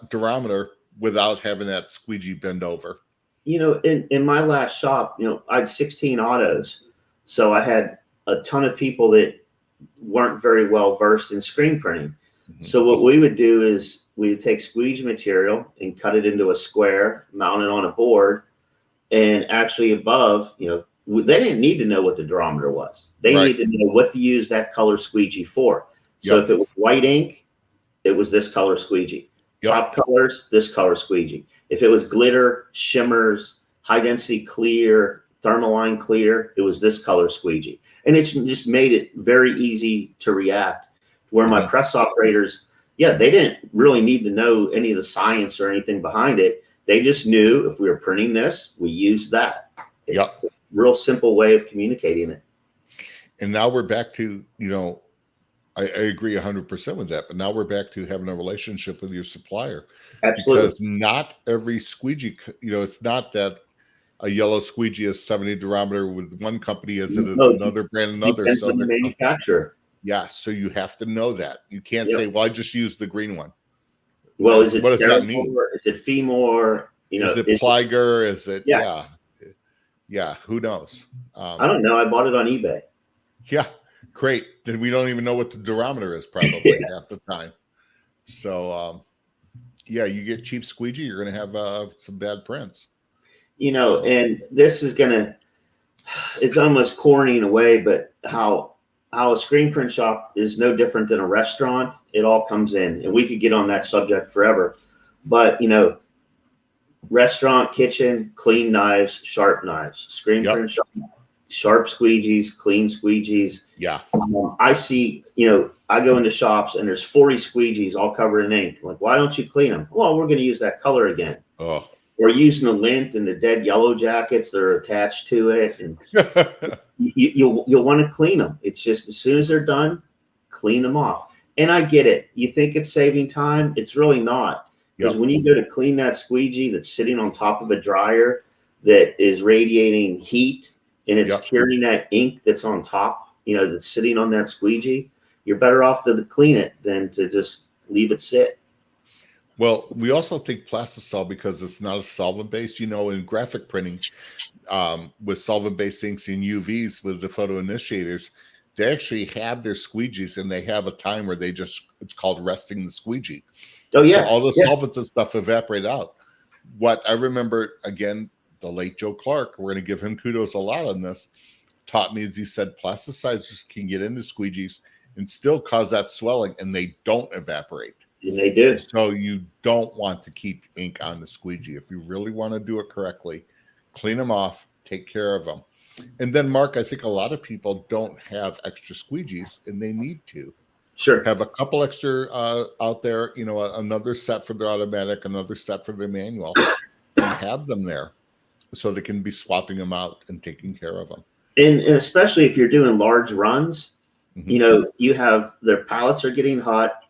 [SPEAKER 1] durometer without having that squeegee bend over.
[SPEAKER 2] In my last shop, I had 16 autos. So I had a ton of people that weren't very well versed in screen printing. So what we would do is we'd take squeegee material and cut it into a square, mount it on a board, and actually above, they didn't need to know what the durometer was. They
[SPEAKER 1] Right.
[SPEAKER 2] needed to know what to use that color squeegee for. So
[SPEAKER 1] Yep.
[SPEAKER 2] if it was white ink, it was this color squeegee.
[SPEAKER 1] Yep.
[SPEAKER 2] Top colors, this color squeegee. If it was glitter, shimmers, high density clear, thermaline clear, it was this color squeegee. And it's just made it very easy to react. Where my press operators, they didn't really need to know any of the science or anything behind it. They just knew if we were printing this, we used that.
[SPEAKER 1] Yep.
[SPEAKER 2] Real simple way of communicating it.
[SPEAKER 1] And now we're back to, I agree 100% with that, but now we're back to having a relationship with your supplier.
[SPEAKER 2] Absolutely.
[SPEAKER 1] Because not every squeegee, it's not that a yellow squeegee is 70 durometer with one company as it is another brand, another.
[SPEAKER 2] Depends on the manufacturer.
[SPEAKER 1] Yeah, so you have to know that. You can't say, well, I just used the green one.
[SPEAKER 2] Well,
[SPEAKER 1] what does that mean?
[SPEAKER 2] Is it Femore?
[SPEAKER 1] Is it Pliger? Is it, yeah, who knows?
[SPEAKER 2] I don't know. I bought it on eBay.
[SPEAKER 1] Yeah, great. Then we don't even know what the durometer is probably half the time. So, you get cheap squeegee, you're going to have some bad prints.
[SPEAKER 2] And this is it's almost corny in a way, but how a screen print shop is no different than a restaurant. It all comes in, and we could get on that subject forever. But, restaurant, kitchen, clean knives, sharp knives, screen print shop, sharp squeegees, clean squeegees.
[SPEAKER 1] Yeah.
[SPEAKER 2] I see, I go into shops and there's 40 squeegees all covered in ink. I'm like, why don't you clean them? Well, we're going to use that color again.
[SPEAKER 1] Oh.
[SPEAKER 2] We're using the lint and the dead yellow jackets that are attached to it. And you'll want to clean them. It's just as soon as they're done, clean them off. And I get it. You think it's saving time? It's really not. Because when you go to clean that squeegee that's sitting on top of a dryer that is radiating heat and it's curing that ink that's on top, that's sitting on that squeegee, you're better off to clean it than to just leave it sit.
[SPEAKER 1] Well, we also think Plastisol, because it's not a solvent-based, in graphic printing, with solvent-based inks and UVs with the photo initiators, they actually have their squeegees and they have a time where it's called resting the squeegee.
[SPEAKER 2] Oh, yeah.
[SPEAKER 1] So all the solvents and stuff evaporate out. What I remember, again, the late Joe Clark, we're going to give him kudos a lot on this, taught me, as he said, plasticides can get into squeegees and still cause that swelling, and they don't evaporate.
[SPEAKER 2] And they do.
[SPEAKER 1] So you don't want to keep ink on the squeegee. If you really want to do it correctly, clean them off, take care of them. And then, Mark, I think a lot of people don't have extra squeegees, and they need to.
[SPEAKER 2] Sure.
[SPEAKER 1] Have a couple extra out there, another set for their automatic, another set for their manual, and have them there so they can be swapping them out and taking care of them.
[SPEAKER 2] And especially if you're doing large runs, you have their pallets are getting hot,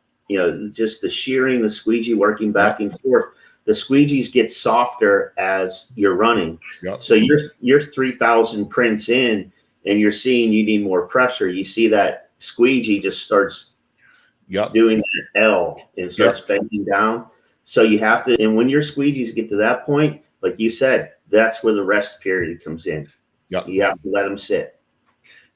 [SPEAKER 2] just the shearing, the squeegee working back and forth. The squeegees get softer as you're running.
[SPEAKER 1] Yep.
[SPEAKER 2] So you're 3,000 prints in and you're seeing you need more pressure. You see that squeegee just starts doing an L and starts bending down. So you have to, and when your squeegees get to that point, like you said, that's where the rest period comes in.
[SPEAKER 1] Yep.
[SPEAKER 2] You have to let them sit.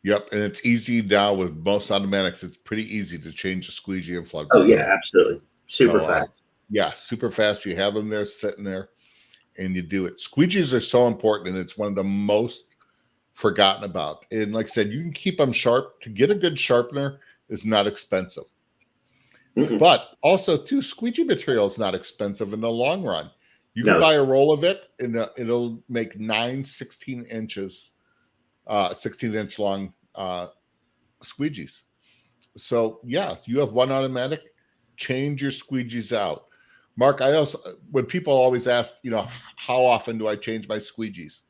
[SPEAKER 1] Yep. And it's easy now with most automatics. It's pretty easy to change the squeegee and flood.
[SPEAKER 2] Oh, yeah, absolutely. Super fast.
[SPEAKER 1] Yeah, super fast. You have them there sitting there and you do it. Squeegees are so important, and it's one of the most forgotten about. And like I said, you can keep them sharp. To get a good sharpener is not expensive. But also, too, squeegee material is not expensive in the long run. You can buy a roll of it, and it'll make 9 16-inch long squeegees. So, you have one automatic, change your squeegees out. Mark, when people always ask, how often do I change my squeegees?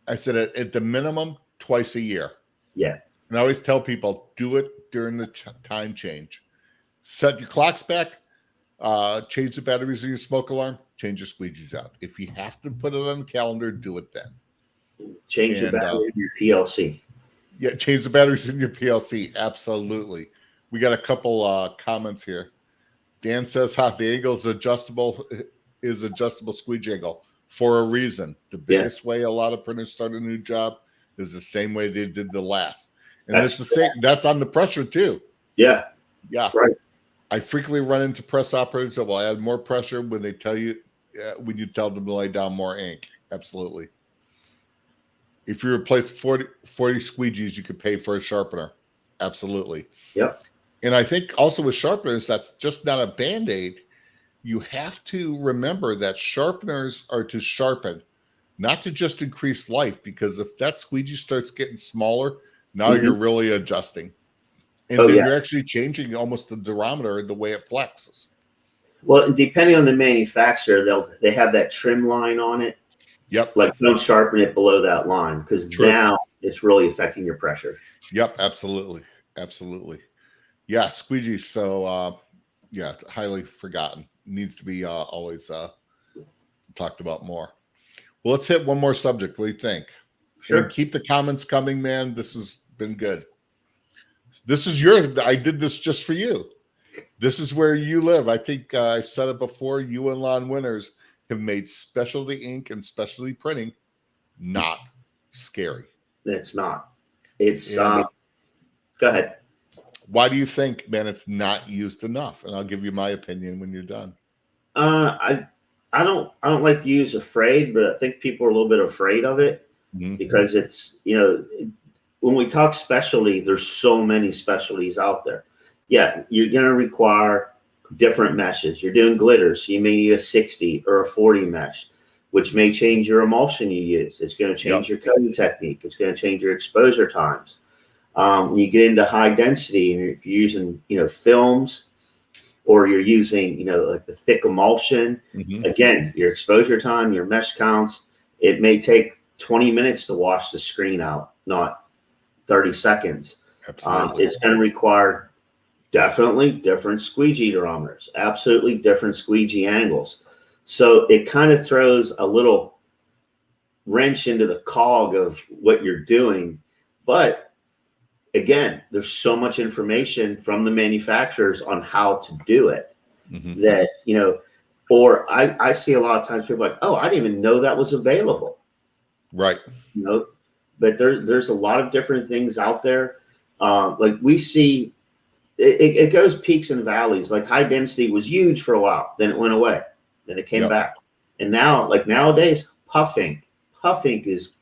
[SPEAKER 1] I said at the minimum, twice a year.
[SPEAKER 2] Yeah.
[SPEAKER 1] And I always tell people, do it during the time change. Set your clocks back, change the batteries in your smoke alarm, change your squeegees out. If you have to put it on the calendar, do it then.
[SPEAKER 2] Change the battery in your PLC.
[SPEAKER 1] Yeah, change the batteries in your PLC. Absolutely. We got a couple comments here. Dan says, the angle is adjustable squeegee angle for a reason. The biggest way a lot of printers start a new job is the same way they did the last. And it's the same. That's on the pressure too.
[SPEAKER 2] Yeah.
[SPEAKER 1] Yeah.
[SPEAKER 2] Right.
[SPEAKER 1] I frequently run into press operators that will add more pressure when they tell you when you tell them to lay down more ink. Absolutely. If you replace 40 squeegees, you could pay for a sharpener. Absolutely.
[SPEAKER 2] Yep.
[SPEAKER 1] And I think also with sharpeners, that's just not a Band-Aid. You have to remember that sharpeners are to sharpen, not to just increase life, because if that squeegee starts getting smaller, now you're really adjusting. And then you're actually changing almost the durometer and the way it flexes.
[SPEAKER 2] Well, depending on the manufacturer, they have that trim line on it.
[SPEAKER 1] Yep.
[SPEAKER 2] Like don't sharpen it below that line because now it's really affecting your pressure.
[SPEAKER 1] Yep, absolutely. Absolutely. Yeah, squeegee. So yeah, highly forgotten. Needs to be always talked about more. Well, let's hit one more subject. What do you think?
[SPEAKER 2] Sure.
[SPEAKER 1] And keep the comments coming, man. This has been good. This is I did this just for you. This is where you live. I think I've said it before. You and Lawn Winners have made specialty ink and specialty printing not scary.
[SPEAKER 2] It's not. It's go ahead.
[SPEAKER 1] Why do you think, man, it's not used enough? And I'll give you my opinion when you're done.
[SPEAKER 2] I don't like to use afraid, but I think people are a little bit afraid of it because it's, when we talk specialty, there's so many specialties out there. Yeah, you're going to require different meshes. You're doing glitters, so you may need a 60 or a 40 mesh, which may change your emulsion you use. It's going to change your coating technique. It's going to change your exposure times. When you get into high density, and if you're using, films, or you're using, like the thick emulsion, again, your exposure time, your mesh counts, it may take 20 minutes to wash the screen out, not 30 seconds.
[SPEAKER 1] Absolutely.
[SPEAKER 2] It's going to require definitely different squeegee durometers, absolutely different squeegee angles. So it kind of throws a little wrench into the cog of what you're doing. But again, there's so much information from the manufacturers on how to do it that, or I see a lot of times people like, oh, I didn't even know that was available.
[SPEAKER 1] Right.
[SPEAKER 2] But there's a lot of different things out there. Like we see, it goes peaks and valleys. Like high density was huge for a while, then it went away, then it came back, and now, like nowadays, puff ink is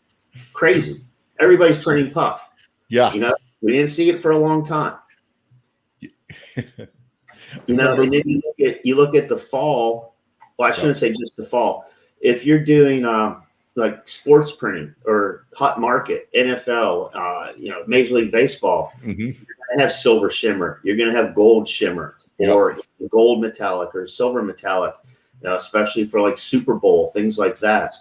[SPEAKER 2] crazy. Everybody's printing puff. Yeah, we didn't see it for a long time. And then you look at the fall. Well, I shouldn't say just the fall. If you're doing like sports printing or hot market, NFL, Major League Baseball, you're going to have silver shimmer. You're going to have gold shimmer or gold metallic or silver metallic, especially for like Super Bowl, things like that.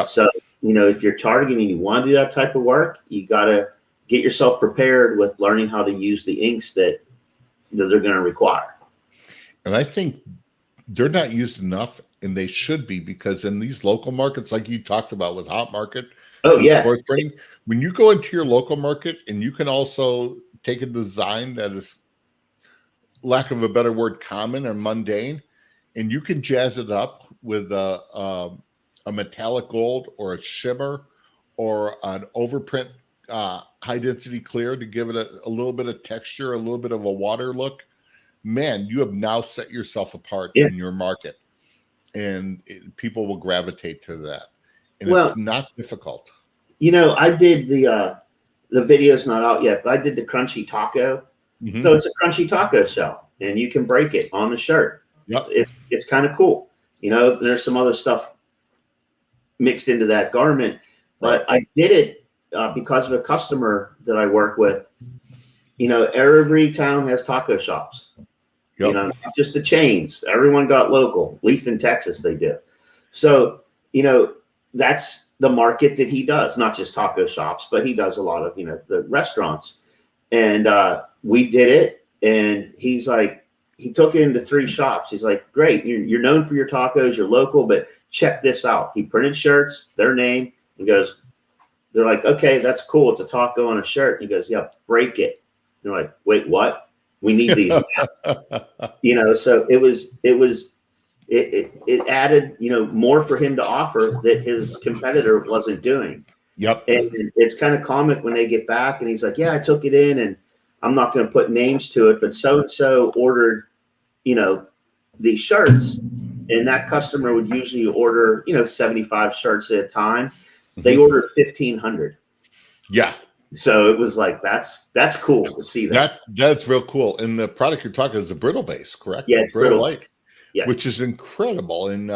[SPEAKER 2] So, if you're targeting and you want to do that type of work, you got to get yourself prepared with learning how to use the inks that they're going to require.
[SPEAKER 1] And I think they're not used enough. And they should be, because in these local markets, like you talked about with hot market, sports printing, when you go into your local market and you can also take a design that is, lack of a better word, common or mundane, and you can jazz it up with a metallic gold or a shimmer or an overprint high density clear to give it a little bit of texture, a little bit of a water look. Man, you have now set yourself apart in your market. And people will gravitate to that, and it's not difficult.
[SPEAKER 2] I did the video's not out yet, but I did the crunchy taco. So it's a crunchy taco shell, and you can break it on the shirt. It's kind of cool. There's some other stuff mixed into that garment, but I did it because of a customer that I work with. Every town has taco shops. Not just the chains. Everyone got local. At least in Texas, they do. So, that's the market that he does. Not just taco shops, but he does a lot of, the restaurants. And we did it. And he's like, he took it into 3 shops. He's like, great. You're known for your tacos. You're local, but check this out. He printed shirts, their name. He goes, they're like, okay, that's cool. It's a taco on a shirt. He goes, yeah, break it. They're like, wait, what? We need these, so it added, more for him to offer that his competitor wasn't doing. And it's kind of comic when they get back and he's like, yeah, I took it in and I'm not going to put names to it, but so-and-so ordered these shirts, and that customer would usually order 75 shirts at a time. They ordered 1,500.
[SPEAKER 1] Yeah.
[SPEAKER 2] So it was like that's cool to see that.
[SPEAKER 1] That's real cool. And the product you're talking is the brittle base, correct?
[SPEAKER 2] Yeah, it's brittle
[SPEAKER 1] light,
[SPEAKER 2] yeah,
[SPEAKER 1] which is incredible. And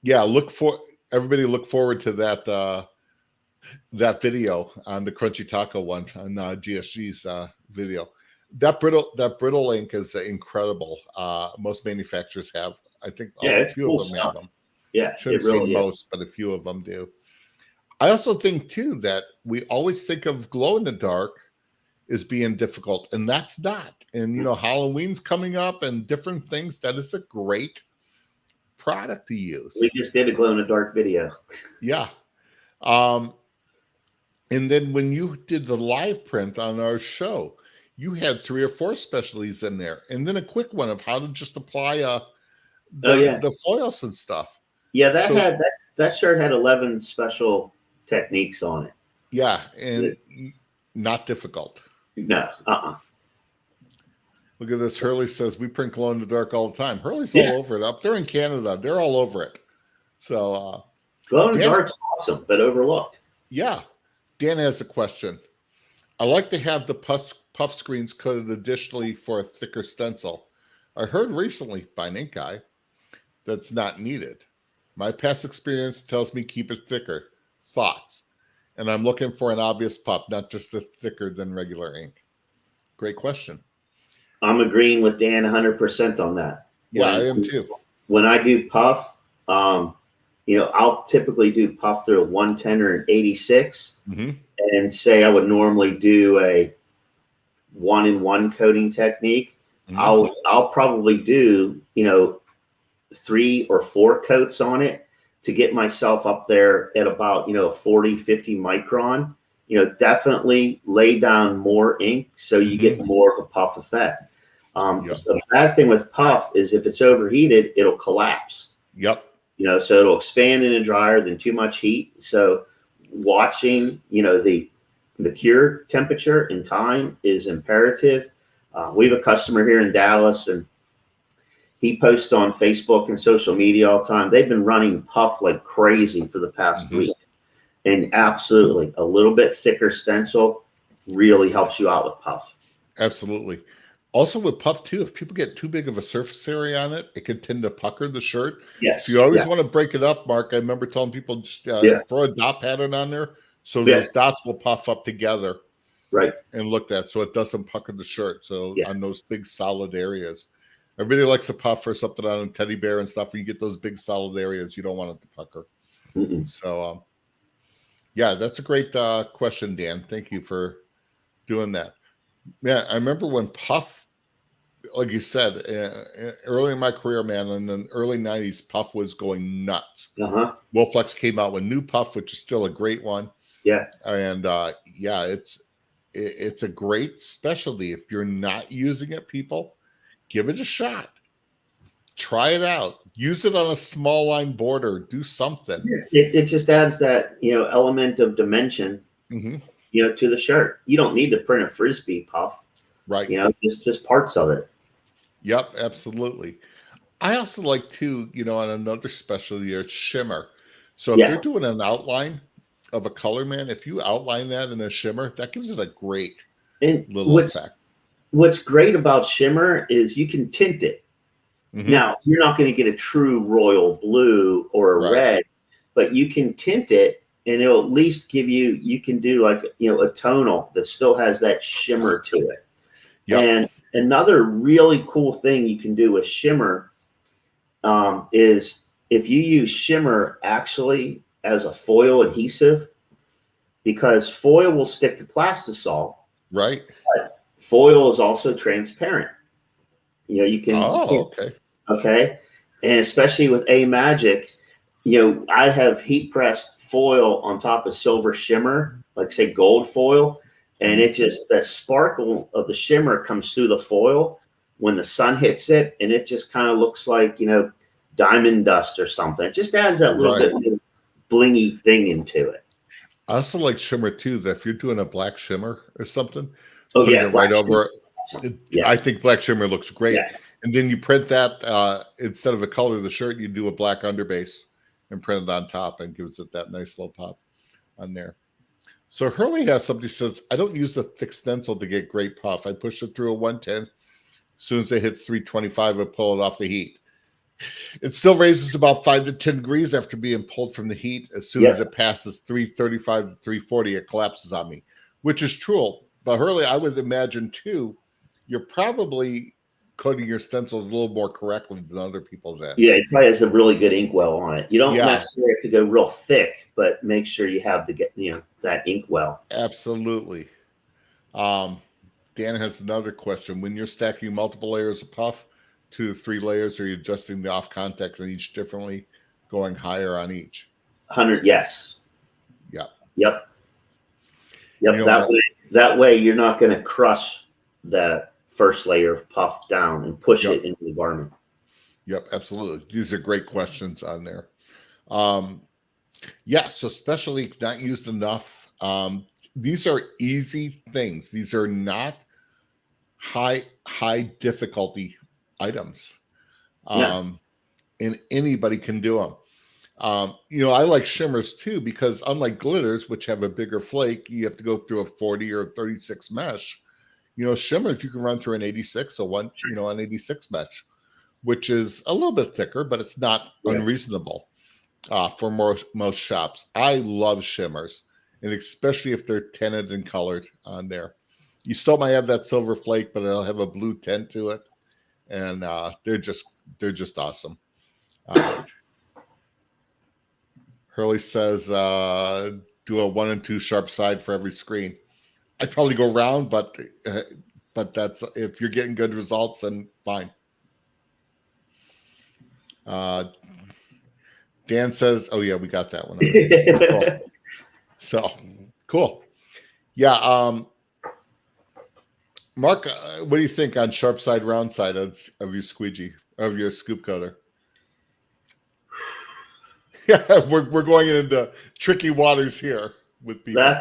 [SPEAKER 2] yeah.
[SPEAKER 1] everybody look forward to that video on the Crunchy Taco one on GSG's video. That brittle ink is incredible. Most manufacturers have, I think, a few
[SPEAKER 2] cool
[SPEAKER 1] of them
[SPEAKER 2] stuff.
[SPEAKER 1] have them.
[SPEAKER 2] Yeah,
[SPEAKER 1] Shouldn't say most, but a few of them do. I also think too that we always think of glow in the dark as being difficult, and that's not. And Halloween's coming up and different things. That is a great product to use.
[SPEAKER 2] We just did a glow in the dark video.
[SPEAKER 1] Yeah. And then when you did the live print on our show, you had 3 or 4 specialties in there, and then a quick one of how to just apply the foils and stuff.
[SPEAKER 2] Yeah, that shirt had 11 special techniques on it.
[SPEAKER 1] Yeah, and not difficult.
[SPEAKER 2] No,
[SPEAKER 1] Look at this. Hurley says we print glow in the dark all the time. Hurley's all over it. Up there in Canada, they're all over it. So
[SPEAKER 2] glow in the dark's awesome, but overlooked.
[SPEAKER 1] Yeah. Dan has a question. I like to have the puff screens coated additionally for a thicker stencil. I heard recently by an ink guy that's not needed. My past experience tells me keep it thicker. Thoughts? And I'm looking for an obvious puff, not just a thicker than regular ink. Great question.
[SPEAKER 2] I'm agreeing with Dan 100% on that.
[SPEAKER 1] Yeah, I am too.
[SPEAKER 2] When I do puff, I'll typically do puff through a 110 or an 86, and say I would normally do a 1-in-1 coating technique. I'll probably do 3 or 4 coats on it to get myself up there at about 40, 50 micron. Definitely lay down more ink so you get more of a puff effect. The bad thing with puff is if it's overheated, it'll collapse.
[SPEAKER 1] Yep.
[SPEAKER 2] So it'll expand in a dryer, then too much heat. So watching, the cure temperature and time is imperative. We have a customer here in Dallas, and he posts on Facebook and social media all the time. They've been running puff like crazy for the past week. And absolutely, a little bit thicker stencil really helps you out with puff.
[SPEAKER 1] Absolutely. Also with puff too, if people get too big of a surface area on it, it can tend to pucker the shirt.
[SPEAKER 2] Yes.
[SPEAKER 1] So you always want to break it up, Mark. I remember telling people just throw a dot pattern on there so those dots will puff up together.
[SPEAKER 2] Right.
[SPEAKER 1] And look that so it doesn't pucker the shirt. So on those big solid areas. Everybody likes a puff or something on a teddy bear and stuff. Where you get those big solid areas, you don't want it to pucker. So, that's a great question, Dan. Thank you for doing that. Yeah, I remember when puff, like you said, early in my career, man, in the early 90s, puff was going nuts. Wolflex came out with new puff, which is still a great one.
[SPEAKER 2] Yeah.
[SPEAKER 1] And it's a great specialty. If you're not using it, people, give it a shot. Try it out. Use it on a small line border. Do something.
[SPEAKER 2] It just adds that element of dimension, to the shirt. You don't need to print a frisbee puff,
[SPEAKER 1] right?
[SPEAKER 2] Just parts of it.
[SPEAKER 1] Yep, absolutely. I also like to, on another specialty, it's shimmer. So if you're doing an outline of a color, man, if you outline that in a shimmer, that gives it a great little effect.
[SPEAKER 2] What's great about shimmer is you can tint it. Now, you're not going to get a true royal blue or a red, but you can tint it, and it'll at least give you can do like, a tonal that still has that shimmer to it. And another really cool thing you can do with shimmer is if you use shimmer actually as a foil adhesive, because foil will stick to plastisol. Right. But foil is also transparent. You can.
[SPEAKER 1] Okay.
[SPEAKER 2] Okay. And especially with A Magic, I have heat pressed foil on top of silver shimmer, like say gold foil. And it just, the sparkle of the shimmer comes through the foil when the sun hits it. And it just kind of looks like, diamond dust or something. It just adds that little bit of blingy thing into it.
[SPEAKER 1] I also like shimmer too, that if you're doing a black shimmer or something,
[SPEAKER 2] putting
[SPEAKER 1] it right over it. I think black shimmer looks great. And then you print that instead of a color of the shirt, you do a black underbase and print it on top, and gives it that nice little pop on there. So Hurley has somebody says, I don't use a thick stencil to get great puff. I push it through a 110. As soon as it hits 325, I pull it off the heat. It still raises about 5 to 10 degrees after being pulled from the heat. As soon as it passes 335 to 340, it collapses on me, which is true. But Hurley, I would imagine too, you're probably coating your stencils a little more correctly than other people then.
[SPEAKER 2] Yeah, it probably has a really good inkwell on it. You don't necessarily have to go real thick, but make sure you have that inkwell.
[SPEAKER 1] Absolutely. Dan has another question. When you're stacking multiple layers of puff, 2 to 3 layers, are you adjusting the off contact on each differently, going higher on each?
[SPEAKER 2] 100, yes.
[SPEAKER 1] Yep.
[SPEAKER 2] That way you're not going to crush the first layer of puff down and push it into the garment.
[SPEAKER 1] Yep, absolutely. These are great questions on there. So especially not used enough. These are easy things. These are not high difficulty items. And anybody can do them. I like shimmers too, because unlike glitters, which have a bigger flake, you have to go through a 40 or 36 mesh. Shimmers you can run through an 86 or an 86 mesh, which is a little bit thicker, but it's not unreasonable for most shops. I love shimmers, and especially if they're tinted and colored on there. You still might have that silver flake, but it'll have a blue tint to it, and they're just awesome. Hurley says, do a 1 and 2 sharp side for every screen. I'd probably go round, but that's if you're getting good results, then fine. Dan says, oh yeah, we got that one. Cool. So cool. Yeah. Mark, what do you think on sharp side, round side of your squeegee, of your scoop coater? Yeah, we're going into tricky waters here with people.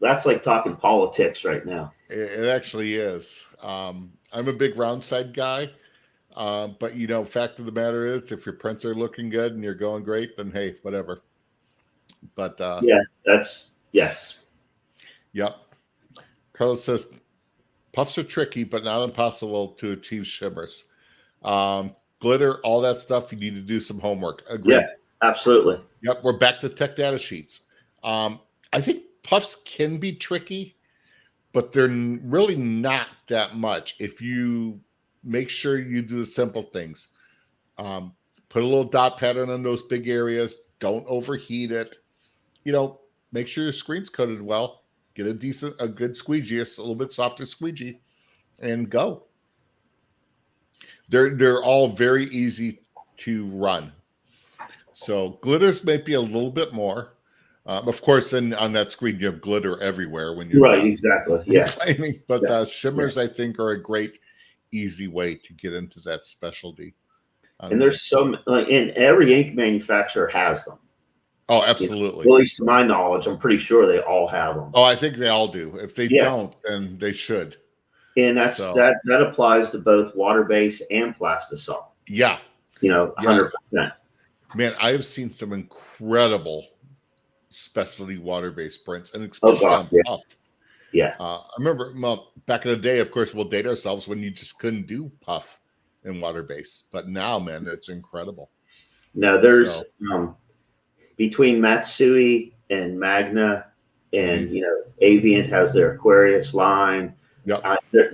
[SPEAKER 2] That's like talking politics right now.
[SPEAKER 1] It actually is. I'm a big round side guy, but fact of the matter is, if your prints are looking good and you're going great, then hey, whatever. But
[SPEAKER 2] yes.
[SPEAKER 1] Yep. Carlos says puffs are tricky, but not impossible to achieve shimmers. Glitter, all that stuff, you need to do some homework. Agreed.
[SPEAKER 2] Yeah, absolutely.
[SPEAKER 1] Yep, we're back to tech data sheets. I think puffs can be tricky, but they're really not that much if you make sure you do the simple things. Put a little dot pattern on those big areas. Don't overheat it. Make sure your screen's coated well. Get a good squeegee, a little bit softer squeegee, and go. They're all very easy to run. So glitters may be a little bit more. Of course, on that screen, you have glitter everywhere when you're
[SPEAKER 2] right. Exactly. Yeah.
[SPEAKER 1] But shimmers, I think, are a great, easy way to get into that specialty.
[SPEAKER 2] And there's and every ink manufacturer has them.
[SPEAKER 1] Oh, absolutely.
[SPEAKER 2] At least to my knowledge, I'm pretty sure they all have them.
[SPEAKER 1] Oh, I think they all do. If they don't, then they should.
[SPEAKER 2] And that applies to both water base and plastisol.
[SPEAKER 1] Yeah.
[SPEAKER 2] 100%.
[SPEAKER 1] Man, I have seen some incredible specialty water-based prints, and especially on puff.
[SPEAKER 2] Yeah.
[SPEAKER 1] I remember back in the day, of course, we'll date ourselves when you just couldn't do puff and water-based. But now, man, it's incredible.
[SPEAKER 2] No, there's between Matsui and Magna and, Avient has their Aquarius line.
[SPEAKER 1] Yep.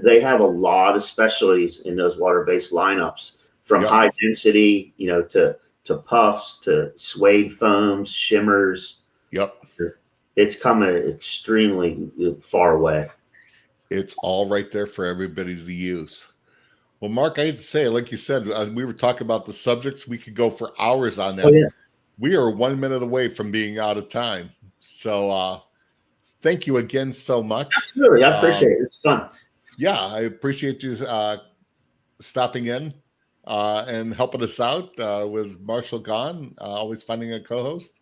[SPEAKER 2] They have a lot of specialties in those water-based lineups, from high density, to puffs, to suede foams, shimmers.
[SPEAKER 1] Yep.
[SPEAKER 2] It's coming extremely far away.
[SPEAKER 1] It's all right there for everybody to use. Well, Mark, I hate to say it, like you said, we were talking about the subjects. We could go for hours on that.
[SPEAKER 2] Oh, yeah.
[SPEAKER 1] We are 1 minute away from being out of time. So thank you again so much.
[SPEAKER 2] Absolutely. I appreciate it. It's fun.
[SPEAKER 1] Yeah, I appreciate you stopping in and helping us out with Marshall gone, always finding a co-host.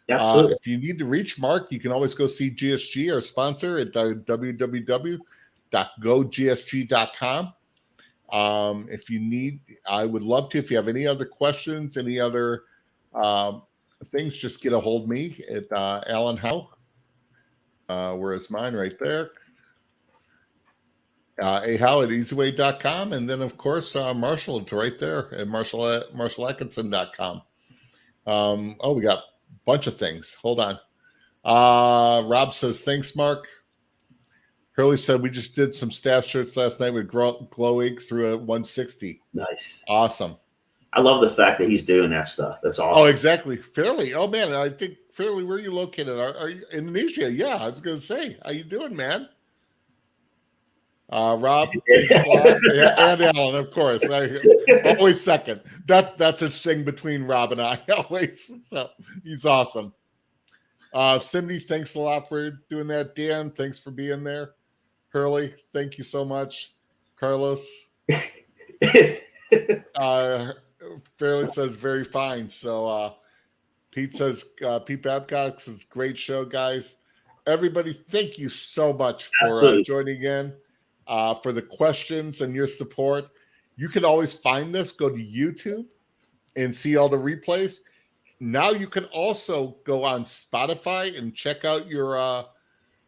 [SPEAKER 1] If you need to reach Mark, you can always go see GSG, our sponsor, at www.gogsg.com. If you need, I would love to. If you have any other questions, any other things, just get a hold of me at Alan Howe. Where it's mine right there. Ahow at easyway.com. And then, of course, Marshall, it's right there at marshallatkinson.com. Oh, we got a bunch of things. Hold on. Rob says, thanks, Mark. Hurley said, we just did some staff shirts last night with glow ink through a 160.
[SPEAKER 2] Nice.
[SPEAKER 1] Awesome.
[SPEAKER 2] I love the fact that he's doing that stuff. That's awesome.
[SPEAKER 1] Oh, exactly. Fairly. Oh, man. I think, Fairly, where are you located? Are you in Indonesia? Yeah, I was going to say. How you doing, man? Rob, thanks a lot. And Alan, of course. Always second. That's a thing between Rob and I. Always. So he's awesome. Cindy, thanks a lot for doing that. Dan, thanks for being there. Hurley, thank you so much. Carlos. Fairly says very fine. So Pete says, Pete Babcock says, great show, guys. Everybody, thank you so much for joining in, for the questions and your support. You can always find this. Go to YouTube and see all the replays. Now you can also go on Spotify and check out your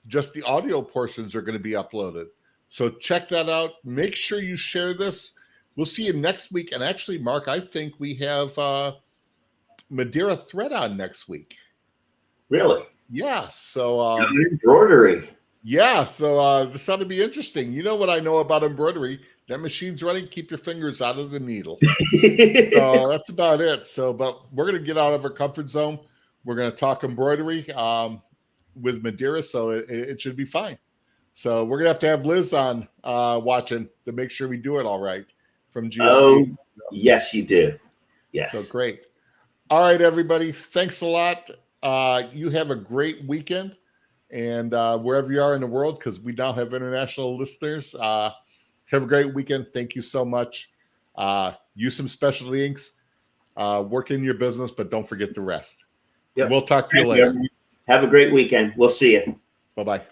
[SPEAKER 1] just the audio portions are going to be uploaded. So check that out. Make sure you share this. We'll see you next week. And actually, Mark, I think we have Madeira thread on next week.
[SPEAKER 2] Really?
[SPEAKER 1] Yeah. So
[SPEAKER 2] embroidery.
[SPEAKER 1] Yeah. So this ought to be interesting. You know what I know about embroidery? That machine's running. Keep your fingers out of the needle. So that's about it. So, but we're going to get out of our comfort zone. We're going to talk embroidery with Madeira. So it should be fine. So we're going to have Liz on watching to make sure we do it all right from GSG.
[SPEAKER 2] Oh, yes, you do. Yes.
[SPEAKER 1] So great. All right, everybody. Thanks a lot. You have a great weekend. And wherever you are in the world, because we now have international listeners, have a great weekend. Thank you so much. Use some specialty inks. Work in your business, but don't forget the rest. Yep. We'll talk to you later.
[SPEAKER 2] Have a great weekend. We'll see you.
[SPEAKER 1] Bye-bye.